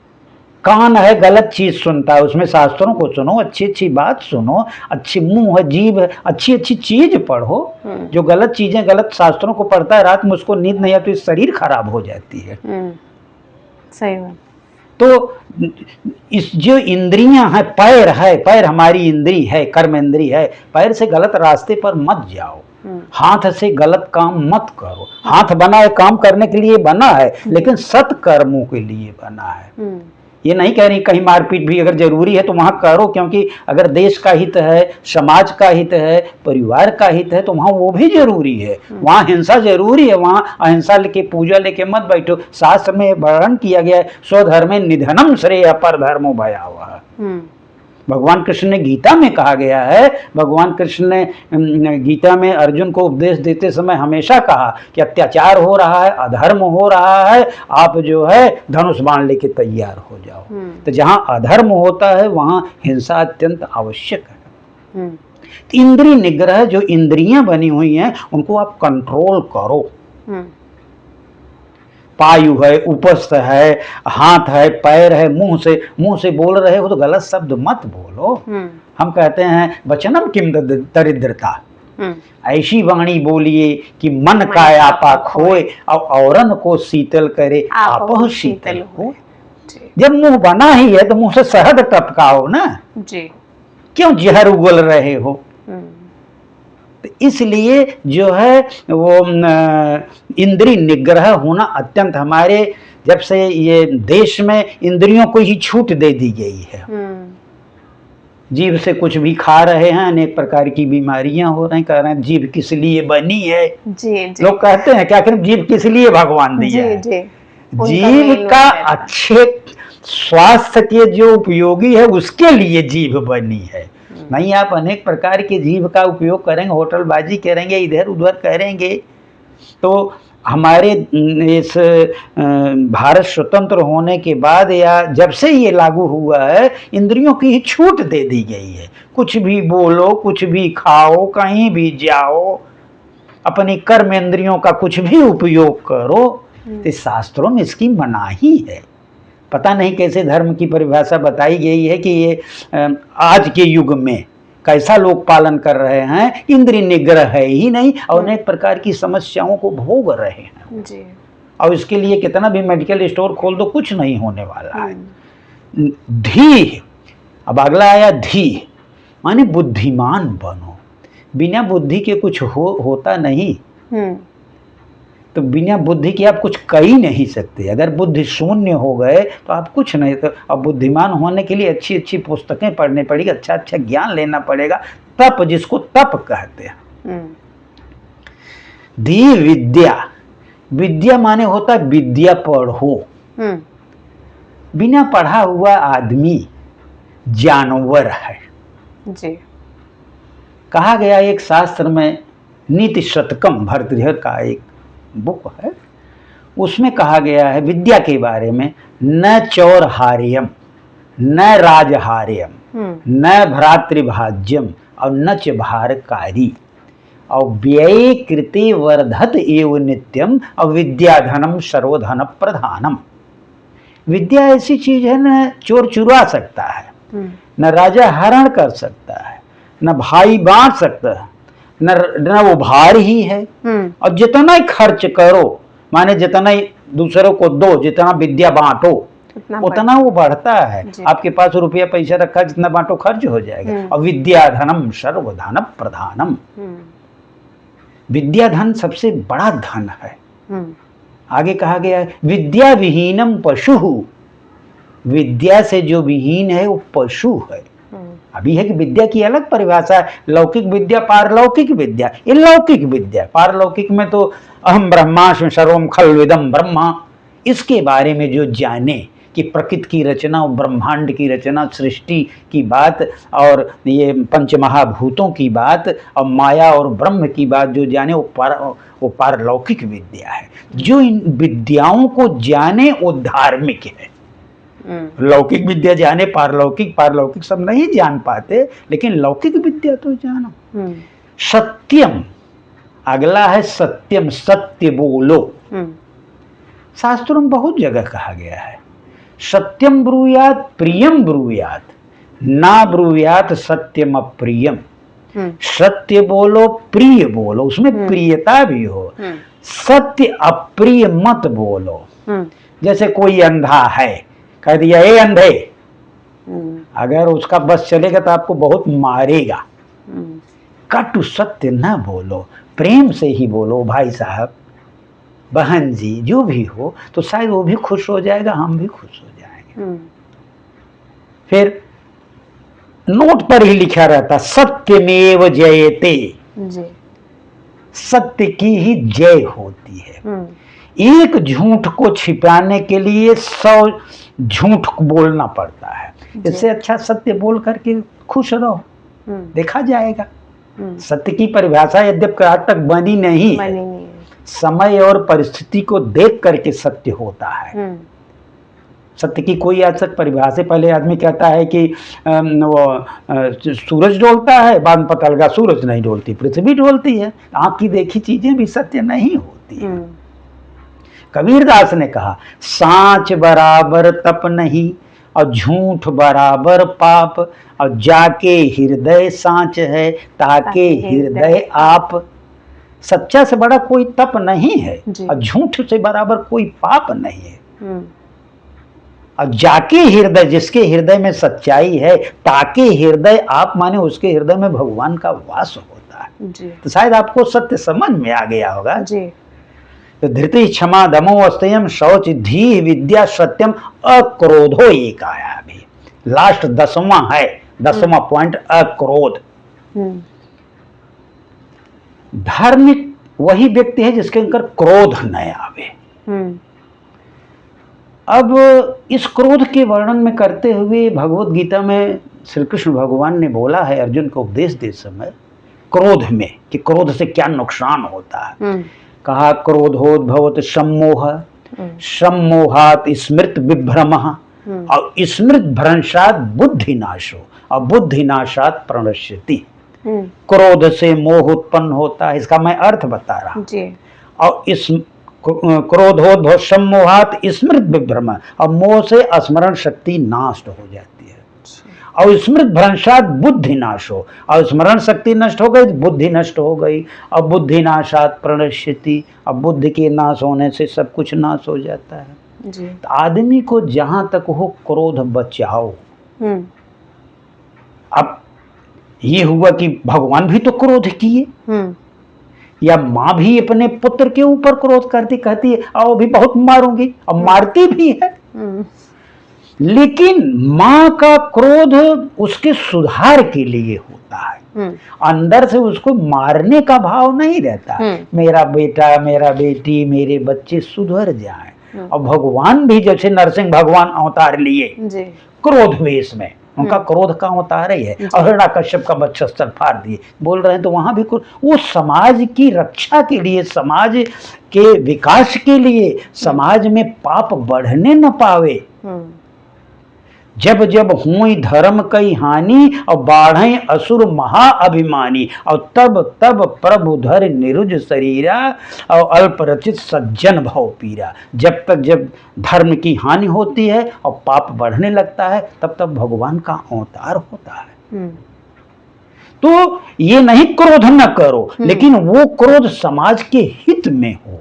कान है, गलत चीज सुनता है, उसमें शास्त्रों को सुनो, अच्छी अच्छी बात सुनो। अच्छी मुंह है, जीभ है, अच्छी अच्छी चीज पढ़ो। जो गलत चीजें, गलत शास्त्रों को पढ़ता है, रात में उसको नींद नहीं आती, शरीर खराब हो जाती है। सही बात। तो इस जो इंद्रियां हैं, पैर है, पैर हमारी इंद्री है, कर्म इंद्री है, पैर से गलत रास्ते पर मत जाओ। हाथ से गलत काम मत करो। हाथ बना है, काम करने के लिए बना है, लेकिन सत्कर्मों के लिए बना है। ये नहीं कह रही कहीं मारपीट भी अगर जरूरी है तो वहां करो, क्योंकि अगर देश का हित है, समाज का हित है, परिवार का हित है, तो वहां वो भी जरूरी है। वहां हिंसा जरूरी है, वहां अहिंसा लेके, पूजा लेके मत बैठो। शास्त्र में वर्णन किया गया है, स्वधर्मे निधनम श्रेय पर धर्मो भयावह। भगवान कृष्ण ने गीता में कहा गया है, भगवान कृष्ण ने गीता में अर्जुन को उपदेश देते समय हमेशा कहा कि अत्याचार हो रहा है, अधर्म हो रहा है, आप जो है धनुष बाण लेके तैयार हो जाओ। तो जहाँ अधर्म होता है वहाँ हिंसा अत्यंत आवश्यक है। तो इंद्रिय निग्रह, जो इंद्रियां बनी हुई हैं उनको आप कंट्रोल करो। पायु है, उपस्थ है, हाथ है, पैर है, मुंह से बोल रहे हो तो गलत शब्द मत बोलो। हम कहते हैं वचनम किम दरिद्रता, ऐसी वाणी बोलिए कि मन का आपा खोए और औरन को शीतल करे आपो शीतल हो। जब मुंह बना ही है तो मुंह से शहद टपकाओ ना जी, क्यों जहर उगल रहे हो। इसलिए जो है वो इंद्रिय निग्रह होना अत्यंत, हमारे जब से ये देश में इंद्रियों को ही छूट दे दी गई है, जीभ से कुछ भी खा रहे हैं, अनेक प्रकार की बीमारियां हो रही, कह रहे हैं जीभ किस लिए बनी है। जी। लोग कहते हैं क्या करें, जीभ किस लिए भगवान दिया है। जीभ का अच्छे स्वास्थ्य के जो उपयोगी है उसके लिए जीभ बनी है। नहीं आप अनेक प्रकार के जीभ का उपयोग करेंगे, होटलबाजी करेंगे, इधर उधर करेंगे, तो हमारे इस भारत स्वतंत्र होने के बाद या जब से ये लागू हुआ है, इंद्रियों की ही छूट दे दी गई है। कुछ भी बोलो, कुछ भी खाओ, कहीं भी जाओ, अपनी कर्म इंद्रियों का कुछ भी उपयोग करो। तो शास्त्रों में इसकी मनाही है। पता नहीं कैसे धर्म की परिभाषा बताई गई है कि ये आज के युग में कैसा लोग पालन कर रहे हैं। इंद्रिय निग्रह है ही नहीं और अनेक प्रकार की समस्याओं को भोग रहे हैं जी। और इसके लिए कितना भी मेडिकल स्टोर खोल दो, कुछ नहीं होने वाला है। धी, अब अगला आया धी, माने बुद्धिमान बनो। बिना बुद्धि के कुछ होता नहीं। तो बिना बुद्धि के आप कुछ कर ही नहीं सकते। अगर बुद्धि शून्य हो गए तो आप कुछ नहीं। तो अब बुद्धिमान होने के लिए अच्छी अच्छी पुस्तकें पढ़नी पड़ेगी, अच्छा अच्छा ज्ञान लेना पड़ेगा, तप, जिसको तप कहते हैं। धी विद्या, विद्या माने होता है विद्या पढ़ो। बिना पढ़ा हुआ आदमी जानवर है जी। कहा गया एक शास्त्र में, नीति शतकम, भर्तृहर का एक बुक है, उसमें कहा गया है विद्या के बारे में, न चौरहार्यम, न राजहार्यम, न भ्रातृभाज्यम और न च भारकारी और व्यय कृते वर्धत एव नित्यम और विद्याधनम सर्वधन प्रधानम। विद्या ऐसी चीज है न चोर चुरा सकता है, न राजा हरण कर सकता है, न भाई बांट सकता है, न वो भार ही है। और जितना ही खर्च करो, माने जितना ही दूसरों को दो, जितना विद्या बांटो उतना वो बढ़ता है। आपके पास रुपया पैसा रखा, जितना बांटो खर्च हो जाएगा। और विद्या धनम सर्वधन प्रधानम, विद्या धन सबसे बड़ा धन है। आगे कहा गया है विद्या विहीनम पशु, विद्या से जो विहीन है वो पशु है। अभी है कि विद्या की अलग परिभाषा है, लौकिक विद्या, पारलौकिक विद्या। ये लौकिक विद्या, पारलौकिक में तो अहम ब्रह्मास्मि सर्वम खल्विदम ब्रह्मा, इसके बारे में जो जाने कि प्रकृति की रचना, ब्रह्मांड की रचना, सृष्टि की बात, और ये पंचमहाभूतों की बात, और माया और ब्रह्म की बात जो जाने, वो पारलौकिक विद्या है। जो इन विद्याओं को जाने वो धार्मिक है। लौकिक विद्या जाने, पारलौकिक सब नहीं जान पाते, लेकिन लौकिक विद्या तो जानो। सत्यम, अगला है सत्यम, सत्य बोलो। शास्त्रों में बहुत जगह कहा गया है सत्यम ब्रूयात प्रियम ब्रूयात, ना ब्रूयात सत्यम अप्रियम। सत्य बोलो, प्रिय बोलो, उसमें प्रियता भी हो। सत्य अप्रिय मत बोलो। जैसे कोई अंधा है, कह दिया ए अंधे, अगर उसका बस चलेगा तो आपको बहुत मारेगा। कटु सत्य न बोलो, प्रेम से ही बोलो। भाई साहब, बहन जी, जो भी हो, तो शायद वो भी खुश हो जाएगा, हम भी खुश हो जाएंगे। फिर नोट पर ही लिखा रहता सत्यमेव जयते, सत्य की ही जय होती है। एक झूठ को छिपाने के लिए 100 झूठ बोलना पड़ता है। इससे अच्छा सत्य बोल करके खुश रहो, देखा जाएगा। सत्य की परिभाषा यद्यपि आज तक बनी नहीं है, समय और परिस्थिति को देख करके सत्य होता है। सत्य की कोई आज तक परिभाषा, पहले आदमी कहता है कि सूरज डोलता है, बाद में पता लगा सूरज नहीं डोलती, पृथ्वी डोलती है। आंख की देखी चीजें भी सत्य नहीं होती है। कबीरदास ने कहा सांच बराबर तप नहीं, और झूठ बराबर पाप, और जाके हृदय सांच है ताके हृदय आप। सच्चा से बड़ा कोई तप नहीं है, और झूठ से बराबर कोई पाप नहीं है। और जाके हृदय, जिसके हृदय में सच्चाई है, ताके हृदय आप, माने उसके हृदय में भगवान का वास होता है। तो शायद आपको सत्य समझ में आ गया होगा। तो धृति क्षमा दमो अस्तयम शौच धी विद्या सत्यम अक्रोधो, एक आया अभी लास्ट 10वां है, 10वां पॉइंट अक्रोध। धार्मिक वही व्यक्ति है जिसके अंदर क्रोध न आवे। अब इस क्रोध के वर्णन में करते हुए भगवत गीता में श्री कृष्ण भगवान ने बोला है अर्जुन को उपदेश देते समय क्रोध में, कि क्रोध से क्या नुकसान होता है। कहा क्रोधोद्भवत सम्मोह, सम्मोहात स्मृत विभ्रमः, और स्मृत भ्रंशात बुद्धिनाशो, और बुद्धिनाशात प्रणश्यति। क्रोध से मोह उत्पन्न होता है, इसका मैं अर्थ बता रहा हूं। और इस क्रोधोद्भव सम्मोहात स्मृत विभ्रम, और मोह से स्मरण शक्ति नष्ट हो जाती है। और स्मृत भ्रंशात बुद्धि नाश हो, और स्मरण शक्ति नष्ट हो गई, बुद्धि नष्ट हो गई। और बुद्धि नाशात प्रणश्यति, अब बुद्धि के नाश होने से सब कुछ नाश हो जाता है। तो आदमी को जहां तक हो क्रोध बचाओ। अब ये हुआ कि भगवान भी तो क्रोध किए, या माँ भी अपने पुत्र के ऊपर क्रोध करती, कहती है आओ भी बहुत मारूंगी, और मारती भी है। लेकिन माँ का क्रोध उसके सुधार के लिए होता है, अंदर से उसको मारने का भाव नहीं रहता। मेरा बेटा, मेरा बेटी, मेरे बच्चे सुधर जाएं। और भगवान भी जैसे नरसिंह भगवान अवतार लिए क्रोध वेश में, उनका क्रोध का अवतार ही है। और हिरण्यकश्यप का वक्षस्थल फाड़ दिए, बोल रहे हैं, तो वहां भी वो समाज की रक्षा के लिए, समाज के विकास के लिए, समाज में पाप बढ़ने न पावे। जब जब हुई धर्म कई हानि, और बाढ़े असुर महा अभिमानी, और तब तब प्रभु धर निरुज शरीरा, और अल्प रचित सज्जन भव पीरा। जब तक जब धर्म की हानि होती है और पाप बढ़ने लगता है, तब तब भगवान का अवतार होता है। तो ये नहीं क्रोध न करो, लेकिन वो क्रोध समाज के हित में हो,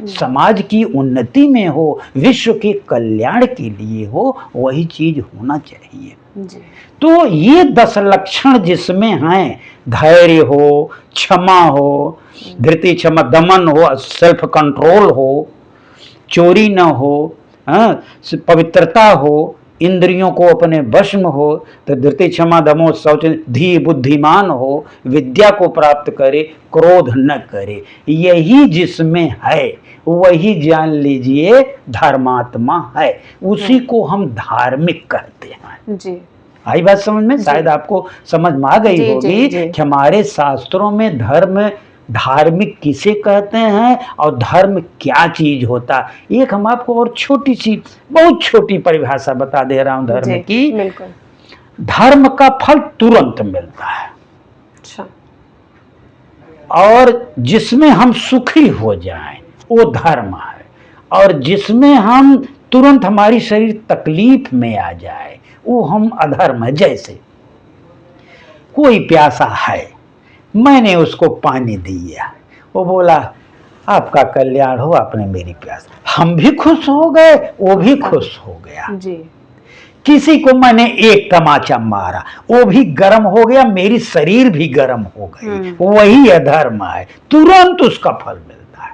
समाज की उन्नति में हो, विश्व के कल्याण के लिए हो, वही चीज होना चाहिए जी। तो ये 10 लक्षण जिसमें हैं, धैर्य हो, क्षमा हो, धृति क्षमा दमन हो, सेल्फ कंट्रोल हो, चोरी न हो, पवित्रता हो, इंद्रियों को अपने वश में हो, तो धृति क्षमा दमो शौच, धी बुद्धिमान हो, विद्या को प्राप्त करे, क्रोध न करे, यही जिसमें है वही जान लीजिए धर्मात्मा है, उसी को हम धार्मिक कहते हैं जी। आई बात समझ में? शायद आपको समझ में आ गई होगी कि हमारे शास्त्रों में धार्मिक किसे कहते हैं और धर्म क्या चीज होता है। एक हम आपको और छोटी सी, बहुत छोटी परिभाषा बता दे रहा हूं धर्म की। धर्म का फल तुरंत मिलता है, अच्छा, और जिसमें हम सुखी हो जाएं वो धर्म है, और जिसमें हम तुरंत हमारी शरीर तकलीफ में आ जाए वो हम अधर्म है। जैसे कोई प्यासा है, मैंने उसको पानी दिया, वो बोला आपका कल्याण हो, आपने मेरी प्यास, हम भी खुश हो गए, वो भी खुश हो गया जी। किसी को मैंने एक तमाचा मारा, वो भी गर्म हो गया, मेरी शरीर भी गर्म हो गई, वही अधर्म है, तुरंत उसका फल मिलता है।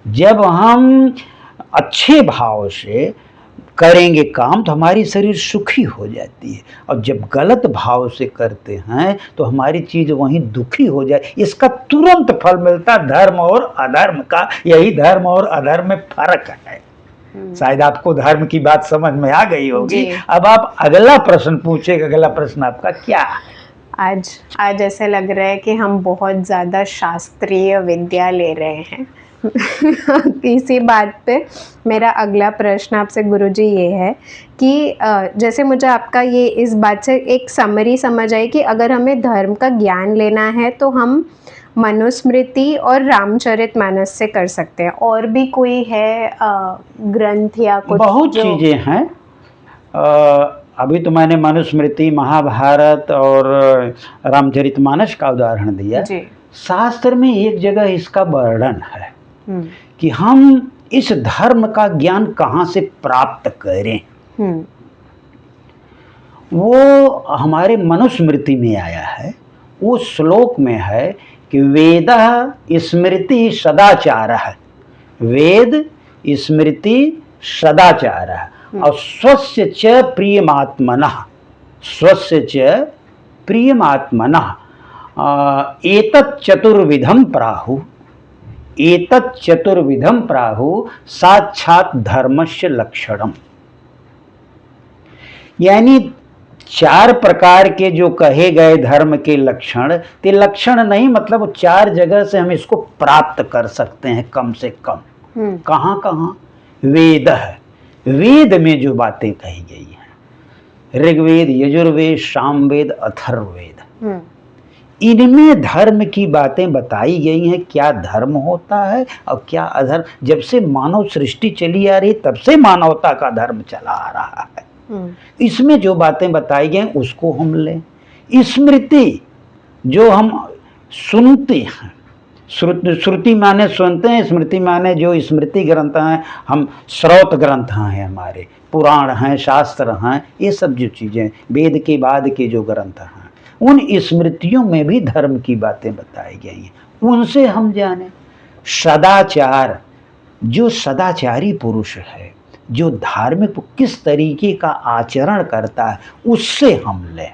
जब हम अच्छे भाव से करेंगे काम तो हमारी शरीर सुखी हो जाती है, और जब गलत भाव से करते हैं तो हमारी चीज वहीं दुखी हो जाए, इसका तुरंत फल मिलता है। धर्म और अधर्म का, यही धर्म और अधर्म में फर्क है। शायद आपको धर्म की बात समझ में आ गई होगी। अब आप अगला प्रश्न पूछेगा, अगला प्रश्न आपका क्या है? आज ऐसा लग रहा है कि हम बहुत ज़्यादा शास्त्रीय विद्या ले रहे हैं इसी बात पे मेरा अगला प्रश्न आपसे गुरुजी ये है कि जैसे मुझे आपका ये इस बात से एक समरी समझ आई कि अगर हमें धर्म का ज्ञान लेना है तो हम मनुस्मृति और रामचरितमानस से कर सकते हैं, और भी कोई है ग्रंथ या कुछ? बहुत चीज़ें हैं। अभी तो मैंने मनुस्मृति, महाभारत और रामचरितमानस का उदाहरण दिया। शास्त्र में एक जगह इसका वर्णन है कि हम इस धर्म का ज्ञान कहाँ से प्राप्त करें। वो हमारे मनुस्मृति में आया है, वो श्लोक में है कि वेद स्मृति सदाचार है, वेद स्मृति सदाचार है, और स्वस्य च प्रियमात्मनः, स्वस्य च प्रियमात्मनः एतत् चतुर्विधम प्राहु, एतत् चतुर्विधम प्राहु साक्षात धर्मस्य लक्षणम। यानी 4 प्रकार के जो कहे गए धर्म के लक्षण, ते लक्षण नहीं, मतलब 4 जगह से हम इसको प्राप्त कर सकते हैं कम से कम। कहाँ कहाँ? वेद है, वेद में जो बातें कही गई हैं, ऋग्वेद, यजुर्वेद, सामवेद, अथर्ववेद, इनमें धर्म की बातें बताई गई हैं। क्या धर्म होता है और क्या अधर्म। जब से मानव सृष्टि चली आ रही तब से मानवता का धर्म चला आ रहा है। इसमें जो बातें बताई गई उसको हम लें। स्मृति जो हम सुनते हैं, श्रुति माने सुनते हैं, स्मृति माने जो स्मृति ग्रंथ हैं, हम श्रौत ग्रंथ हैं, हमारे पुराण हैं, शास्त्र हैं, ये सब जो चीज़ें वेद के बाद के जो ग्रंथ हैं, उन स्मृतियों में भी धर्म की बातें बताई गई हैं, उनसे हम जाने। सदाचार, जो सदाचारी पुरुष है, जो धार्मिक किस तरीके का आचरण करता है, उससे हम लें।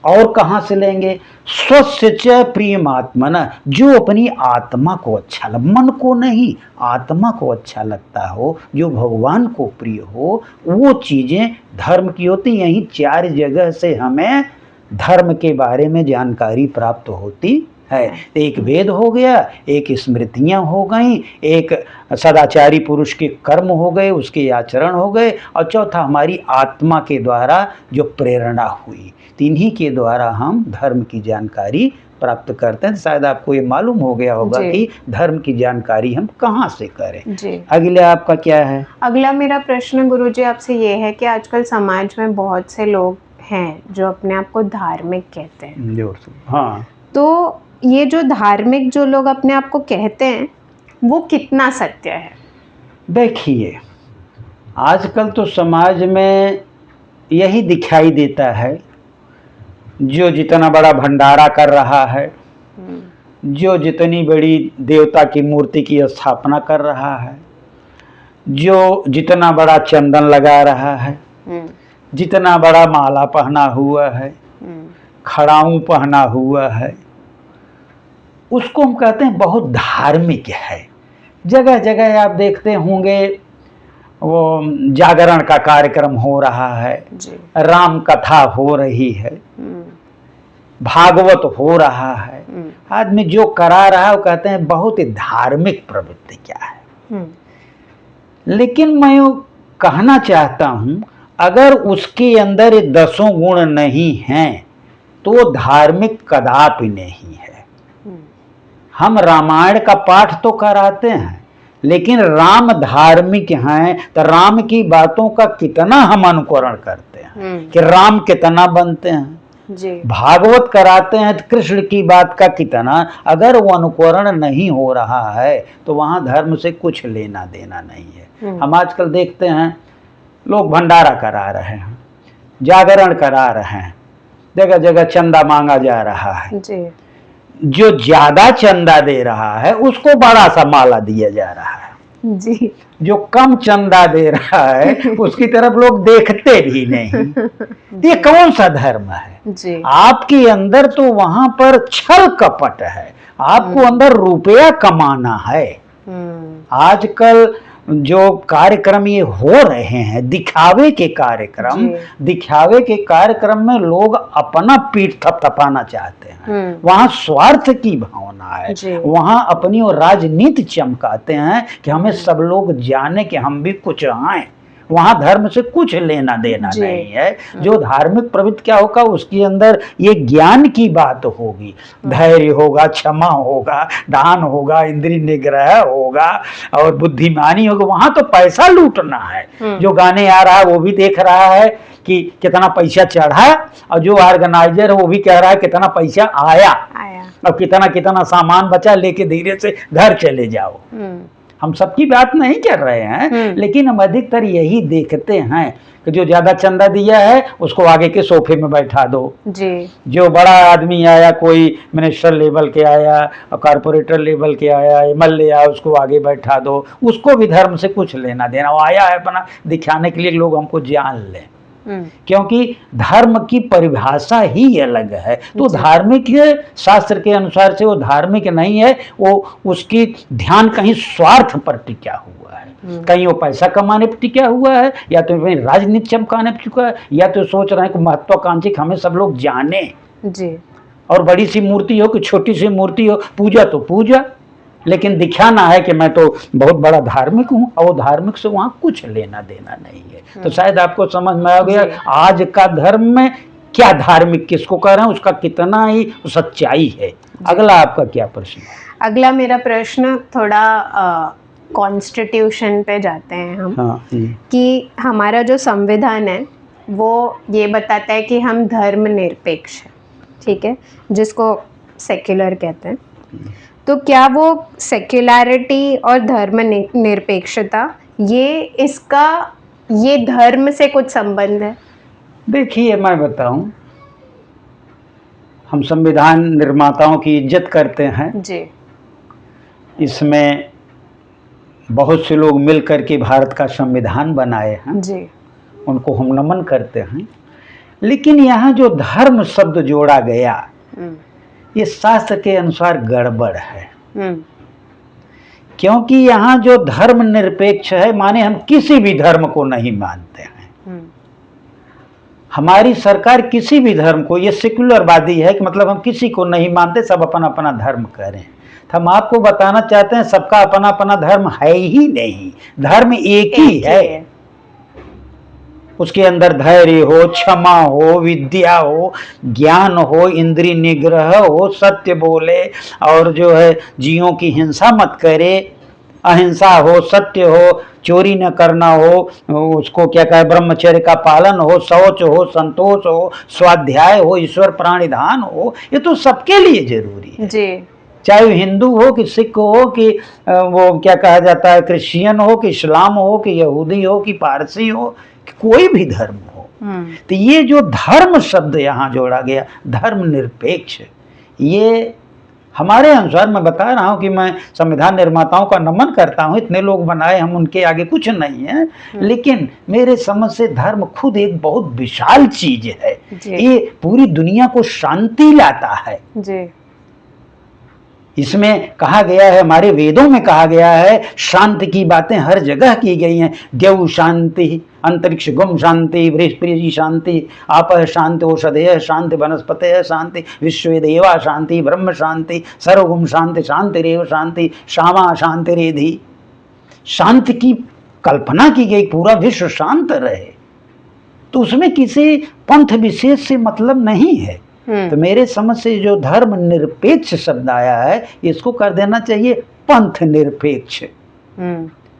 और कहाँ से लेंगे? स्वस्य च प्रियमात्मनः, जो अपनी आत्मा को अच्छा लगे, मन को नहीं, आत्मा को अच्छा लगता हो, जो भगवान को प्रिय हो, वो चीज़ें धर्म की होती। यही 4 जगह से हमें धर्म के बारे में जानकारी प्राप्त होती है। एक वेद हो गया, एक स्मृतियाँ हो गई, एक सदाचारी पुरुष के कर्म हो गए, उसके आचरण हो गए, और चौथा हमारी आत्मा के द्वारा जो प्रेरणा हुई। इन्हीं के द्वारा हम धर्म की जानकारी प्राप्त करते हैं। शायद आपको ये मालूम हो गया होगा कि धर्म की जानकारी हम कहाँ से करें। अगले आपका क्या है? अगला मेरा प्रश्न गुरुजी आपसे ये है कि आजकल समाज में बहुत से लोग हैं जो अपने आप को धार्मिक कहते हैं, जोर से, हाँ, तो ये जो धार्मिक जो लोग अपने आप को कहते हैं वो कितना सत्य है? देखिए आजकल तो समाज में यही दिखाई देता है, जो जितना बड़ा भंडारा कर रहा है, जो जितनी बड़ी देवता की मूर्ति की स्थापना कर रहा है, जो जितना बड़ा चंदन लगा रहा है, जितना बड़ा माला पहना हुआ है, खड़ाऊं पहना हुआ है, उसको हम कहते हैं बहुत धार्मिक है। जगह जगह आप देखते होंगे वो जागरण का कार्यक्रम हो रहा है, राम कथा हो रही है, भागवत हो रहा है, आदमी जो करा रहा है वो कहते हैं बहुत ही धार्मिक प्रवृत्ति क्या है। लेकिन मैं यो कहना चाहता हूं, अगर उसके अंदर ये 10 गुण नहीं हैं तो वो धार्मिक कदापि नहीं है। हम रामायण का पाठ तो कराते हैं, लेकिन राम धार्मिक हैं तो राम की बातों का कितना हम अनुकरण करते हैं कि राम कितना बनते हैं जी। भागवत कराते हैं तो कृष्ण की बात का कितना, अगर वो अनुकरण नहीं हो रहा है तो वहां धर्म से कुछ लेना देना नहीं है। हम आजकल देखते हैं लोग भंडारा करा रहे हैं, जागरण करा रहे हैं, जगह जगह चंदा मांगा जा रहा है जी। जो ज्यादा चंदा दे रहा है उसको बड़ा सा माला दिया जा रहा है जी। जो कम चंदा दे रहा है उसकी तरफ लोग देखते भी नहीं। ये कौन सा धर्म है जी। आपके अंदर? तो वहां पर छल कपट है, आपको अंदर रुपया कमाना है। आजकल जो कार्यक्रम ये हो रहे हैं दिखावे के कार्यक्रम, दिखावे के कार्यक्रम में लोग अपना पीठ थपथपाना चाहते हैं, वहां स्वार्थ की भावना है, वहां अपनी और राजनीति चमकाते हैं कि हमें सब लोग जाने कि हम भी कुछ आए। वहां धर्म से कुछ लेना देना नहीं है। जो धार्मिक प्रवृत्ति क्या होगा उसके अंदर ये ज्ञान की बात होगी, धैर्य होगा, क्षमा होगा, दान होगा, इंद्रिय निग्रह होगा और बुद्धिमानी होगा। वहां तो पैसा लूटना है। जो गाने आ रहा है वो भी देख रहा है कि कितना पैसा चढ़ा, और जो ऑर्गेनाइजर है वो भी कह रहा है कितना पैसा आया और कितना कितना सामान बचा, लेके धीरे से घर चले जाओ। हम सबकी बात नहीं कर रहे हैं, लेकिन हम अधिकतर यही देखते हैं कि जो ज्यादा चंदा दिया है उसको आगे के सोफे में बैठा दो जी। जो बड़ा आदमी आया, कोई मिनिस्टर लेवल के आया और कारपोरेटर लेवल के आया, एमएलए आया, उसको आगे बैठा दो। उसको भी धर्म से कुछ लेना देना, वो आया है अपना दिखाने के लिए लोग हमको जान लें, क्योंकि धर्म की परिभाषा ही अलग है। तो धार्मिक शास्त्र के अनुसार से वो धार्मिक नहीं है, वो उसकी ध्यान कहीं स्वार्थ पर टिका हुआ है, कहीं वो पैसा कमाने पर टिका हुआ है, या तो राजनीति चमकाने पर टिका है, या तो सोच रहे हैं कि महत्वाकांक्षी हमें सब लोग जाने जी। और बड़ी सी मूर्ति हो कि छोटी सी मूर्ति हो, पूजा तो पूजा, लेकिन दिखाना है कि मैं तो बहुत बड़ा धार्मिक हूँ, और वो धार्मिक से वहाँ कुछ लेना देना नहीं है। तो शायद आपको समझ में आ गया आज का धर्म में क्या धार्मिक किसको कह रहे हैं, उसका कितना ही सच्चाई है। अगला आपका क्या प्रश्न है? अगला मेरा प्रश्न थोड़ा कॉन्स्टिट्यूशन पे जाते हैं हम। हाँ, कि हमारा जो संविधान है वो ये बताता है कि हम धर्म निरपेक्ष है, ठीक है, जिसको सेक्युलर कहते हैं। तो क्या वो सेक्युलरिटी और धर्म निरपेक्षता ये धर्म से कुछ संबंध है? देखिए मैं बताऊं, हम संविधान निर्माताओं की इज्जत करते हैं जी। इसमें बहुत से लोग मिल करके भारत का संविधान बनाए हैं जी, उनको हम नमन करते हैं। लेकिन यहाँ जो धर्म शब्द जोड़ा गया ये शास्त्र के अनुसार गड़बड़ है, क्योंकि यहाँ जो धर्म निरपेक्ष है माने हम किसी भी धर्म को नहीं मानते हैं। हमारी सरकार किसी भी धर्म को, ये सेक्युलरवादी है कि मतलब हम किसी को नहीं मानते, सब अपना अपना धर्म करें। तो हम आपको बताना चाहते हैं सबका अपना अपना धर्म है ही नहीं, धर्म एक ही है। उसके अंदर धैर्य हो, क्षमा हो, विद्या हो, ज्ञान हो, इंद्रिय निग्रह हो, सत्य बोले और जो है जीवों की हिंसा मत करे, अहिंसा हो, सत्य हो, चोरी न करना हो, उसको क्या कहे ब्रह्मचर्य का पालन हो, शौच हो, संतोष हो, स्वाध्याय हो, ईश्वर प्राणिधान हो, ये तो सबके लिए जरूरी है जी। चाहे वो हिंदू हो कि सिख हो कि वो क्या कहा जाता है क्रिश्चियन हो कि इस्लाम हो कि यहूदी हो कि पारसी हो कि कोई भी धर्म हो। तो ये जो धर्म शब्द यहाँ जोड़ा गया, धर्म निरपेक्ष, ये हमारे अनुसार, मैं बता रहा हूँ कि मैं संविधान निर्माताओं का नमन करता हूँ, इतने लोग बनाए, हम उनके आगे कुछ नहीं है, लेकिन मेरे समझ से धर्म खुद एक बहुत विशाल चीज है। ये पूरी दुनिया को शांति लाता है जी। इसमें कहा गया है, हमारे वेदों में कहा गया है, शांति की बातें हर जगह की गई हैं। देव शांति, अंतरिक्ष गुम शांति, बृहस्पति शांति, आप शांति, औषधेय शांति, वनस्पतय शांति, विश्व देवा शांति, ब्रह्म शांति, सर्वगुम शांति, शांति रेव शांति, श्यामा शांति रेधि। शांति की कल्पना की गई, पूरा विश्व शांत रहे, तो उसमें किसी पंथ विशेष से मतलब नहीं है। तो मेरे समझ से जो धर्म निरपेक्ष शब्द आया है, इसको कर देना चाहिए पंथ निरपेक्ष,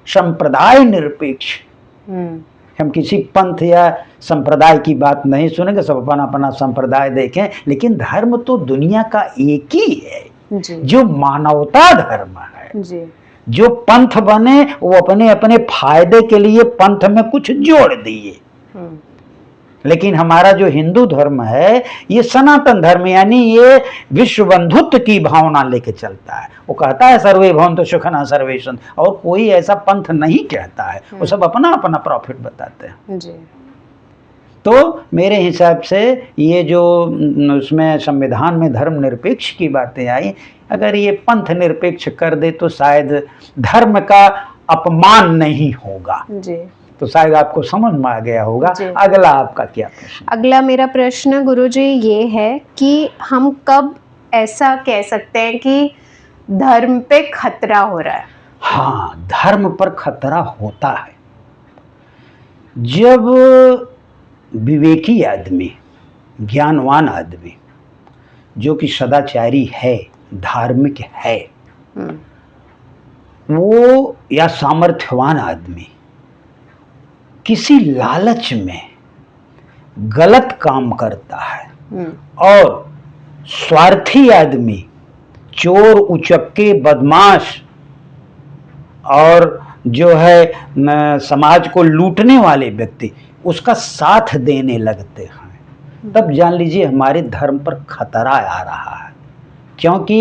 संप्रदाय निरपेक्ष। हम किसी पंथ या संप्रदाय की बात नहीं सुनेंगे, सब अपना अपना संप्रदाय देखें, लेकिन धर्म तो दुनिया का एक ही है जी। जो मानवता धर्म है जी। जो पंथ बने वो अपने अपने फायदे के लिए पंथ में कुछ जोड़ दिए। लेकिन हमारा जो हिंदू धर्म है, ये सनातन धर्म, यानी ये विश्व बंधुत्व की भावना लेके चलता है। वो कहता है सर्वे भवन्तु सुखिनः सर्वे सन्तु, और कोई ऐसा पंथ नहीं कहता है, वो सब अपना अपना प्रॉफिट बताते हैं जी। तो मेरे हिसाब से ये जो उसमें संविधान में धर्म निरपेक्ष की बातें आई, अगर ये पंथ निरपेक्ष कर दे तो शायद धर्म का अपमान नहीं होगा जी। तो शायद आपको समझ में आ गया होगा। अगला आपका क्या प्रश्न? अगला मेरा प्रश्न गुरुजी ये है कि हम कब ऐसा कह सकते हैं कि धर्म पे खतरा हो रहा है? हाँ, धर्म पर खतरा होता है जब विवेकी आदमी, ज्ञानवान आदमी, जो कि सदाचारी है, धार्मिक है, वो या सामर्थ्यवान आदमी किसी लालच में गलत काम करता है और स्वार्थी आदमी, चोर, उचक्के, बदमाश और जो है समाज को लूटने वाले व्यक्ति उसका साथ देने लगते हैं, तब जान लीजिए हमारे धर्म पर खतरा आ रहा है, क्योंकि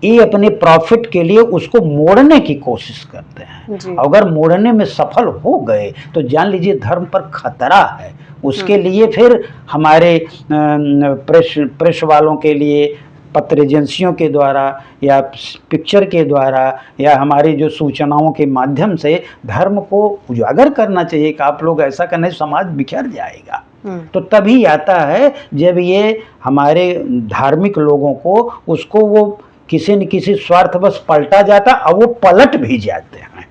ये अपने प्रॉफिट के लिए उसको मोड़ने की कोशिश करते हैं। अगर मोड़ने में सफल हो गए तो जान लीजिए धर्म पर खतरा है। उसके लिए फिर हमारे प्रेस वालों के लिए, पत्र एजेंसियों के द्वारा या पिक्चर के द्वारा या हमारी जो सूचनाओं के माध्यम से धर्म को उजागर करना चाहिए कि आप लोग ऐसा करने से समाज बिखर जाएगा। तो तभी आता है जब ये हमारे धार्मिक लोगों को उसको वो किसी न किसी स्वार्थवश पलटा जाता और वो पलट भी जाते हैं,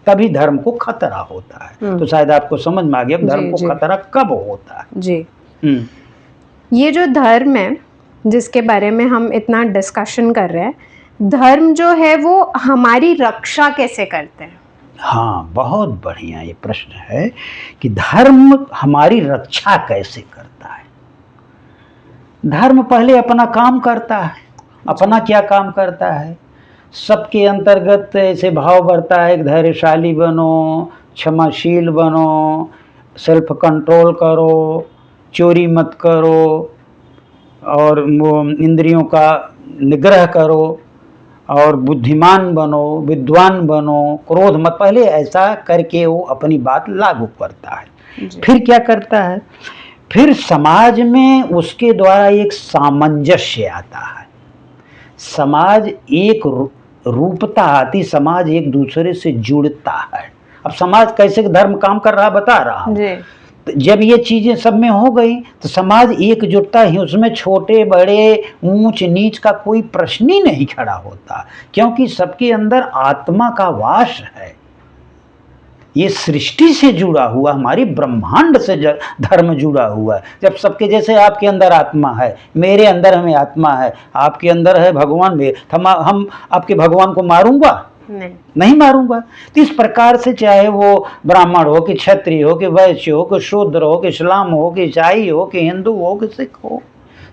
तभी धर्म को खतरा होता है। तो शायद आपको समझ में आ गया धर्म को खतरा कब होता है जी। ये जो धर्म है जिसके बारे में हम इतना डिस्कशन कर रहे हैं, धर्म जो है वो हमारी रक्षा कैसे करते हैं? हाँ, बहुत बढ़िया ये प्रश्न है कि धर्म हमारी रक्षा कैसे करता है। धर्म पहले अपना काम करता है। अपना क्या काम करता है? सबके अंतर्गत ऐसे भाव बढ़ता है, धैर्यशाली बनो, क्षमाशील बनो, सेल्फ कंट्रोल करो, चोरी मत करो और वो इंद्रियों का निग्रह करो और बुद्धिमान बनो, विद्वान बनो, क्रोध मत, पहले ऐसा करके वो अपनी बात लागू करता है। फिर क्या करता है? फिर समाज में उसके द्वारा एक सामंजस्य आता है, समाज एक रूपता आती, समाज एक दूसरे से जुड़ता है। अब समाज कैसे धर्म काम कर रहा बता रहा हूँ। जब ये चीजें सब में हो गई तो समाज एकजुटता ही, उसमें छोटे बड़े ऊंच नीच का कोई प्रश्न ही नहीं खड़ा होता, क्योंकि सबके अंदर आत्मा का वास है। ये सृष्टि से जुड़ा हुआ, हमारी ब्रह्मांड से धर्म जुड़ा हुआ है। जब सबके जैसे आपके अंदर आत्मा है, मेरे अंदर हमें आत्मा है, आपके अंदर है भगवान में, हम आपके भगवान को मारूंगा? नहीं मारूंगा। तो इस प्रकार से चाहे वो ब्राह्मण हो कि क्षत्रिय हो कि वैश्य हो कि शूद्र हो कि इस्लाम हो कि ईसाई हो कि हिंदू हो कि सिख हो,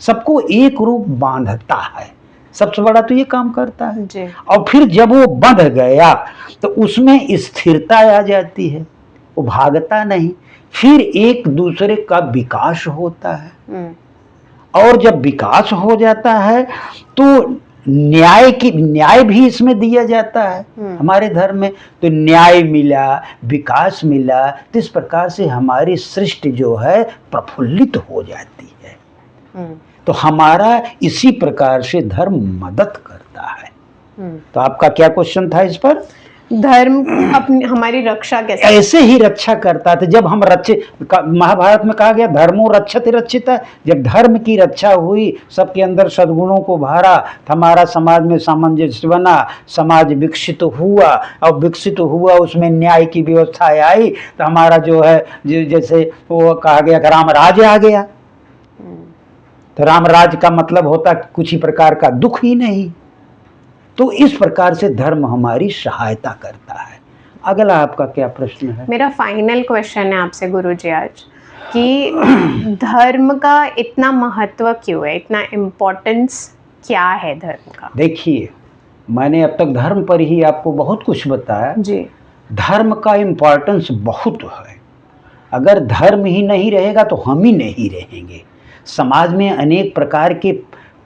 सबको एक रूप बांधता है। सबसे बड़ा तो ये काम करता है जी। और फिर जब वो बंध गया तो उसमें स्थिरता आ जाती है, वो भागता नहीं, फिर एक दूसरे का विकास होता है। और जब विकास हो जाता है तो न्याय भी इसमें दिया जाता है हमारे धर्म में। तो न्याय मिला, विकास मिला, तो इस प्रकार से हमारी सृष्टि जो है प्रफुल्लित हो जाती है। तो हमारा इसी प्रकार से धर्म मदद करता है। तो आपका क्या क्वेश्चन था इस पर? धर्म अपनी हमारी रक्षा कैसे? ऐसे ही रक्षा करता था। जब हम महाभारत में कहा गया धर्मो रक्षति रक्षिता, जब धर्म की रक्षा हुई, सबके अंदर सद्गुणों को भरा, हमारा समाज में सामंजस्य बना, समाज विकसित हुआ, और विकसित हुआ उसमें न्याय की व्यवस्था आई, तो हमारा जो है जैसे वो कहा गया कि राम राज आ गया। तो राम राज का मतलब होता कुछ ही प्रकार का दुख ही नहीं। तो इस प्रकार से धर्म हमारी सहायता करता है। अगला आपका क्या प्रश्न है? मेरा फाइनल क्वेश्चन है आपसे गुरुजी आज कि धर्म का इतना महत्व क्यों है, इतना इम्पोर्टेंस क्या है धर्म का? देखिए, मैंने अब तक धर्म पर ही आपको बहुत कुछ बताया जी। धर्म का इम्पोर्टेंस बहुत है। अगर धर्म ही नहीं रहेगा तो हम ही नहीं रहेंगे। समाज में अनेक प्रकार के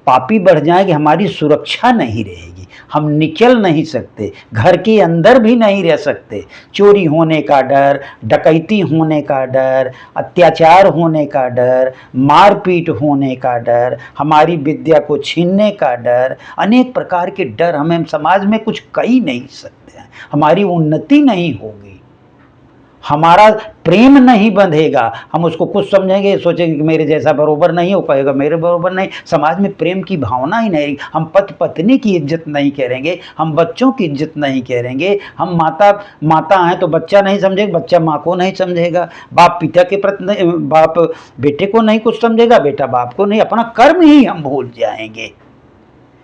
पापी बढ़ जाएंगे, हमारी सुरक्षा नहीं रहेगी, हम निकल नहीं सकते, घर के अंदर भी नहीं रह सकते। चोरी होने का डर, डकैती होने का डर, अत्याचार होने का डर, मारपीट होने का डर, हमारी विद्या को छीनने का डर, अनेक प्रकार के डर हमें समाज में कुछ कर ही नहीं सकते हैं। हमारी उन्नति नहीं होगी, हमारा प्रेम नहीं बंधेगा। हम उसको कुछ समझेंगे, सोचेंगे कि मेरे जैसा बरोबर नहीं हो पाएगा, मेरे बरोबर नहीं। समाज में प्रेम की भावना ही नहीं। हम पति पत्नी की इज्जत नहीं करेंगे, हम बच्चों की इज्जत नहीं करेंगे, हम माता हैं तो बच्चा नहीं समझेगा, बच्चा माँ को नहीं समझेगा, बाप पिता के प्रति, बाप बेटे को नहीं कुछ समझेगा, बेटा बाप को नहीं, अपना कर्म ही हम भूल जाएंगे।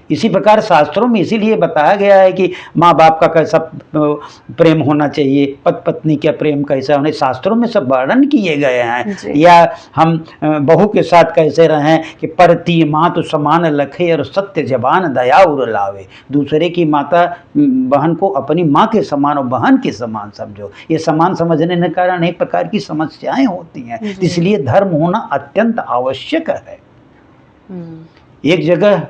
इसी प्रकार शास्त्रों में इसीलिए बताया गया है कि माँ बाप का कैसा प्रेम होना चाहिए, पति पत्नी का प्रेम कैसा होना, शास्त्रों में सब वर्णन किए गए हैं। या हम बहू के साथ कैसे रहें कि परती माँ तो समान लखे और सत्य जबान दया उर लावे। दूसरे की माता बहन को अपनी माँ के समान और बहन के समान समझो। ये समान समझने के कारण एक प्रकार की समस्याएं होती हैं, इसलिए धर्म होना अत्यंत आवश्यक है। एक जगह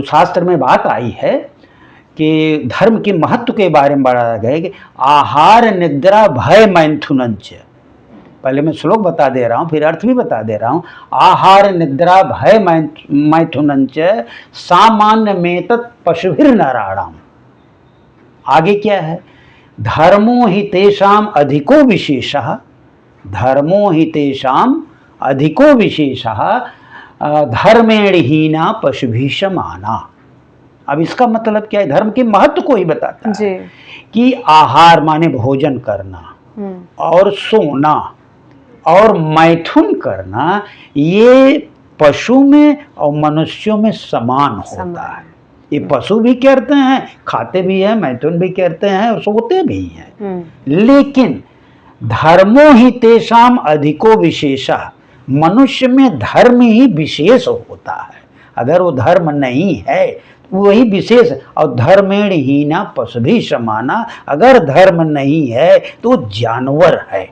शास्त्र में बात आई है कि धर्म के महत्व के बारे में बताया गया है कि आहार निद्रा भय मैथुनंच। पहले मैं श्लोक बता दे रहा हूँ, फिर अर्थ भी बता दे रहा हूँ। आहार निद्रा भय मैथुनंच सामान्य में तत् पशुभिर नराणाम। आगे क्या है? धर्मो हि तेषाम अधिको विशेषः, धर्मो हि तेषाम अधिको विशेषः धर्मेण हीना पशुभि समाना। अब इसका मतलब क्या है? धर्म के महत्व को ही बताता है कि आहार माने भोजन करना, और सोना और मैथुन करना, ये पशु में और मनुष्यों में समान होता है। ये पशु भी करते हैं, खाते भी हैं, मैथुन भी करते हैं और सोते भी हैं। लेकिन धर्मो ही तेषाम अधिको विशेषः, मनुष्य में धर्म ही विशेष होता है। अगर वो धर्म नहीं है वही विशेष। और धर्मेण हीना पशुभि समाना, अगर धर्म नहीं है तो जानवर है।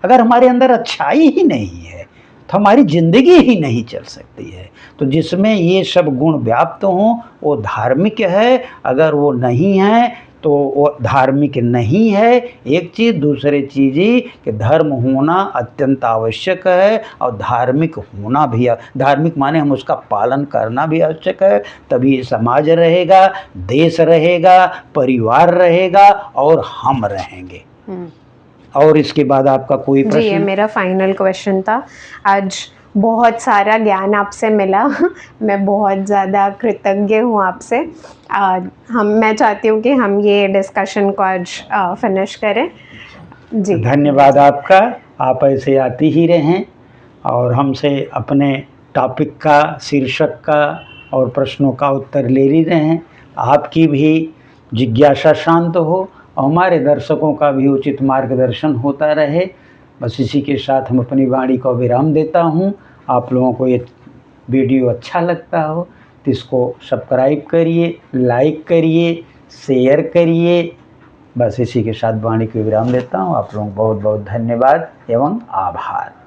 अगर हमारे अंदर अच्छाई ही नहीं है तो हमारी जिंदगी ही नहीं चल सकती है। तो जिसमें ये सब गुण व्याप्त हों वो धार्मिक है, अगर वो नहीं है तो वो धार्मिक नहीं है। एक चीज़, दूसरी चीज़ कि धर्म होना अत्यंत आवश्यक है और धार्मिक होना भी। धार्मिक माने हम उसका पालन करना भी आवश्यक है, तभी समाज रहेगा, देश रहेगा, परिवार रहेगा और हम रहेंगे। और इसके बाद आपका कोई प्रश्न? जी, ये मेरा फाइनल क्वेश्चन था। आज बहुत सारा ज्ञान आपसे मिला मैं बहुत ज़्यादा कृतज्ञ हूँ आपसे। मैं चाहती हूँ कि हम ये डिस्कशन को आज फिनिश करें। जी धन्यवाद आपका। आप ऐसे आती ही रहें और हमसे अपने टॉपिक का, शीर्षक का और प्रश्नों का उत्तर ले ही रहें। आपकी भी जिज्ञासा शांत हो और हमारे दर्शकों का भी उचित मार्गदर्शन होता रहे। बस इसी के साथ हम अपनी वाणी को विराम देता हूँ। आप लोगों को ये वीडियो अच्छा लगता हो तो इसको सब्सक्राइब करिए, लाइक करिए, शेयर करिए। बस इसी के साथ वाणी को विराम देता हूँ। आप लोगों को बहुत बहुत धन्यवाद एवं आभार।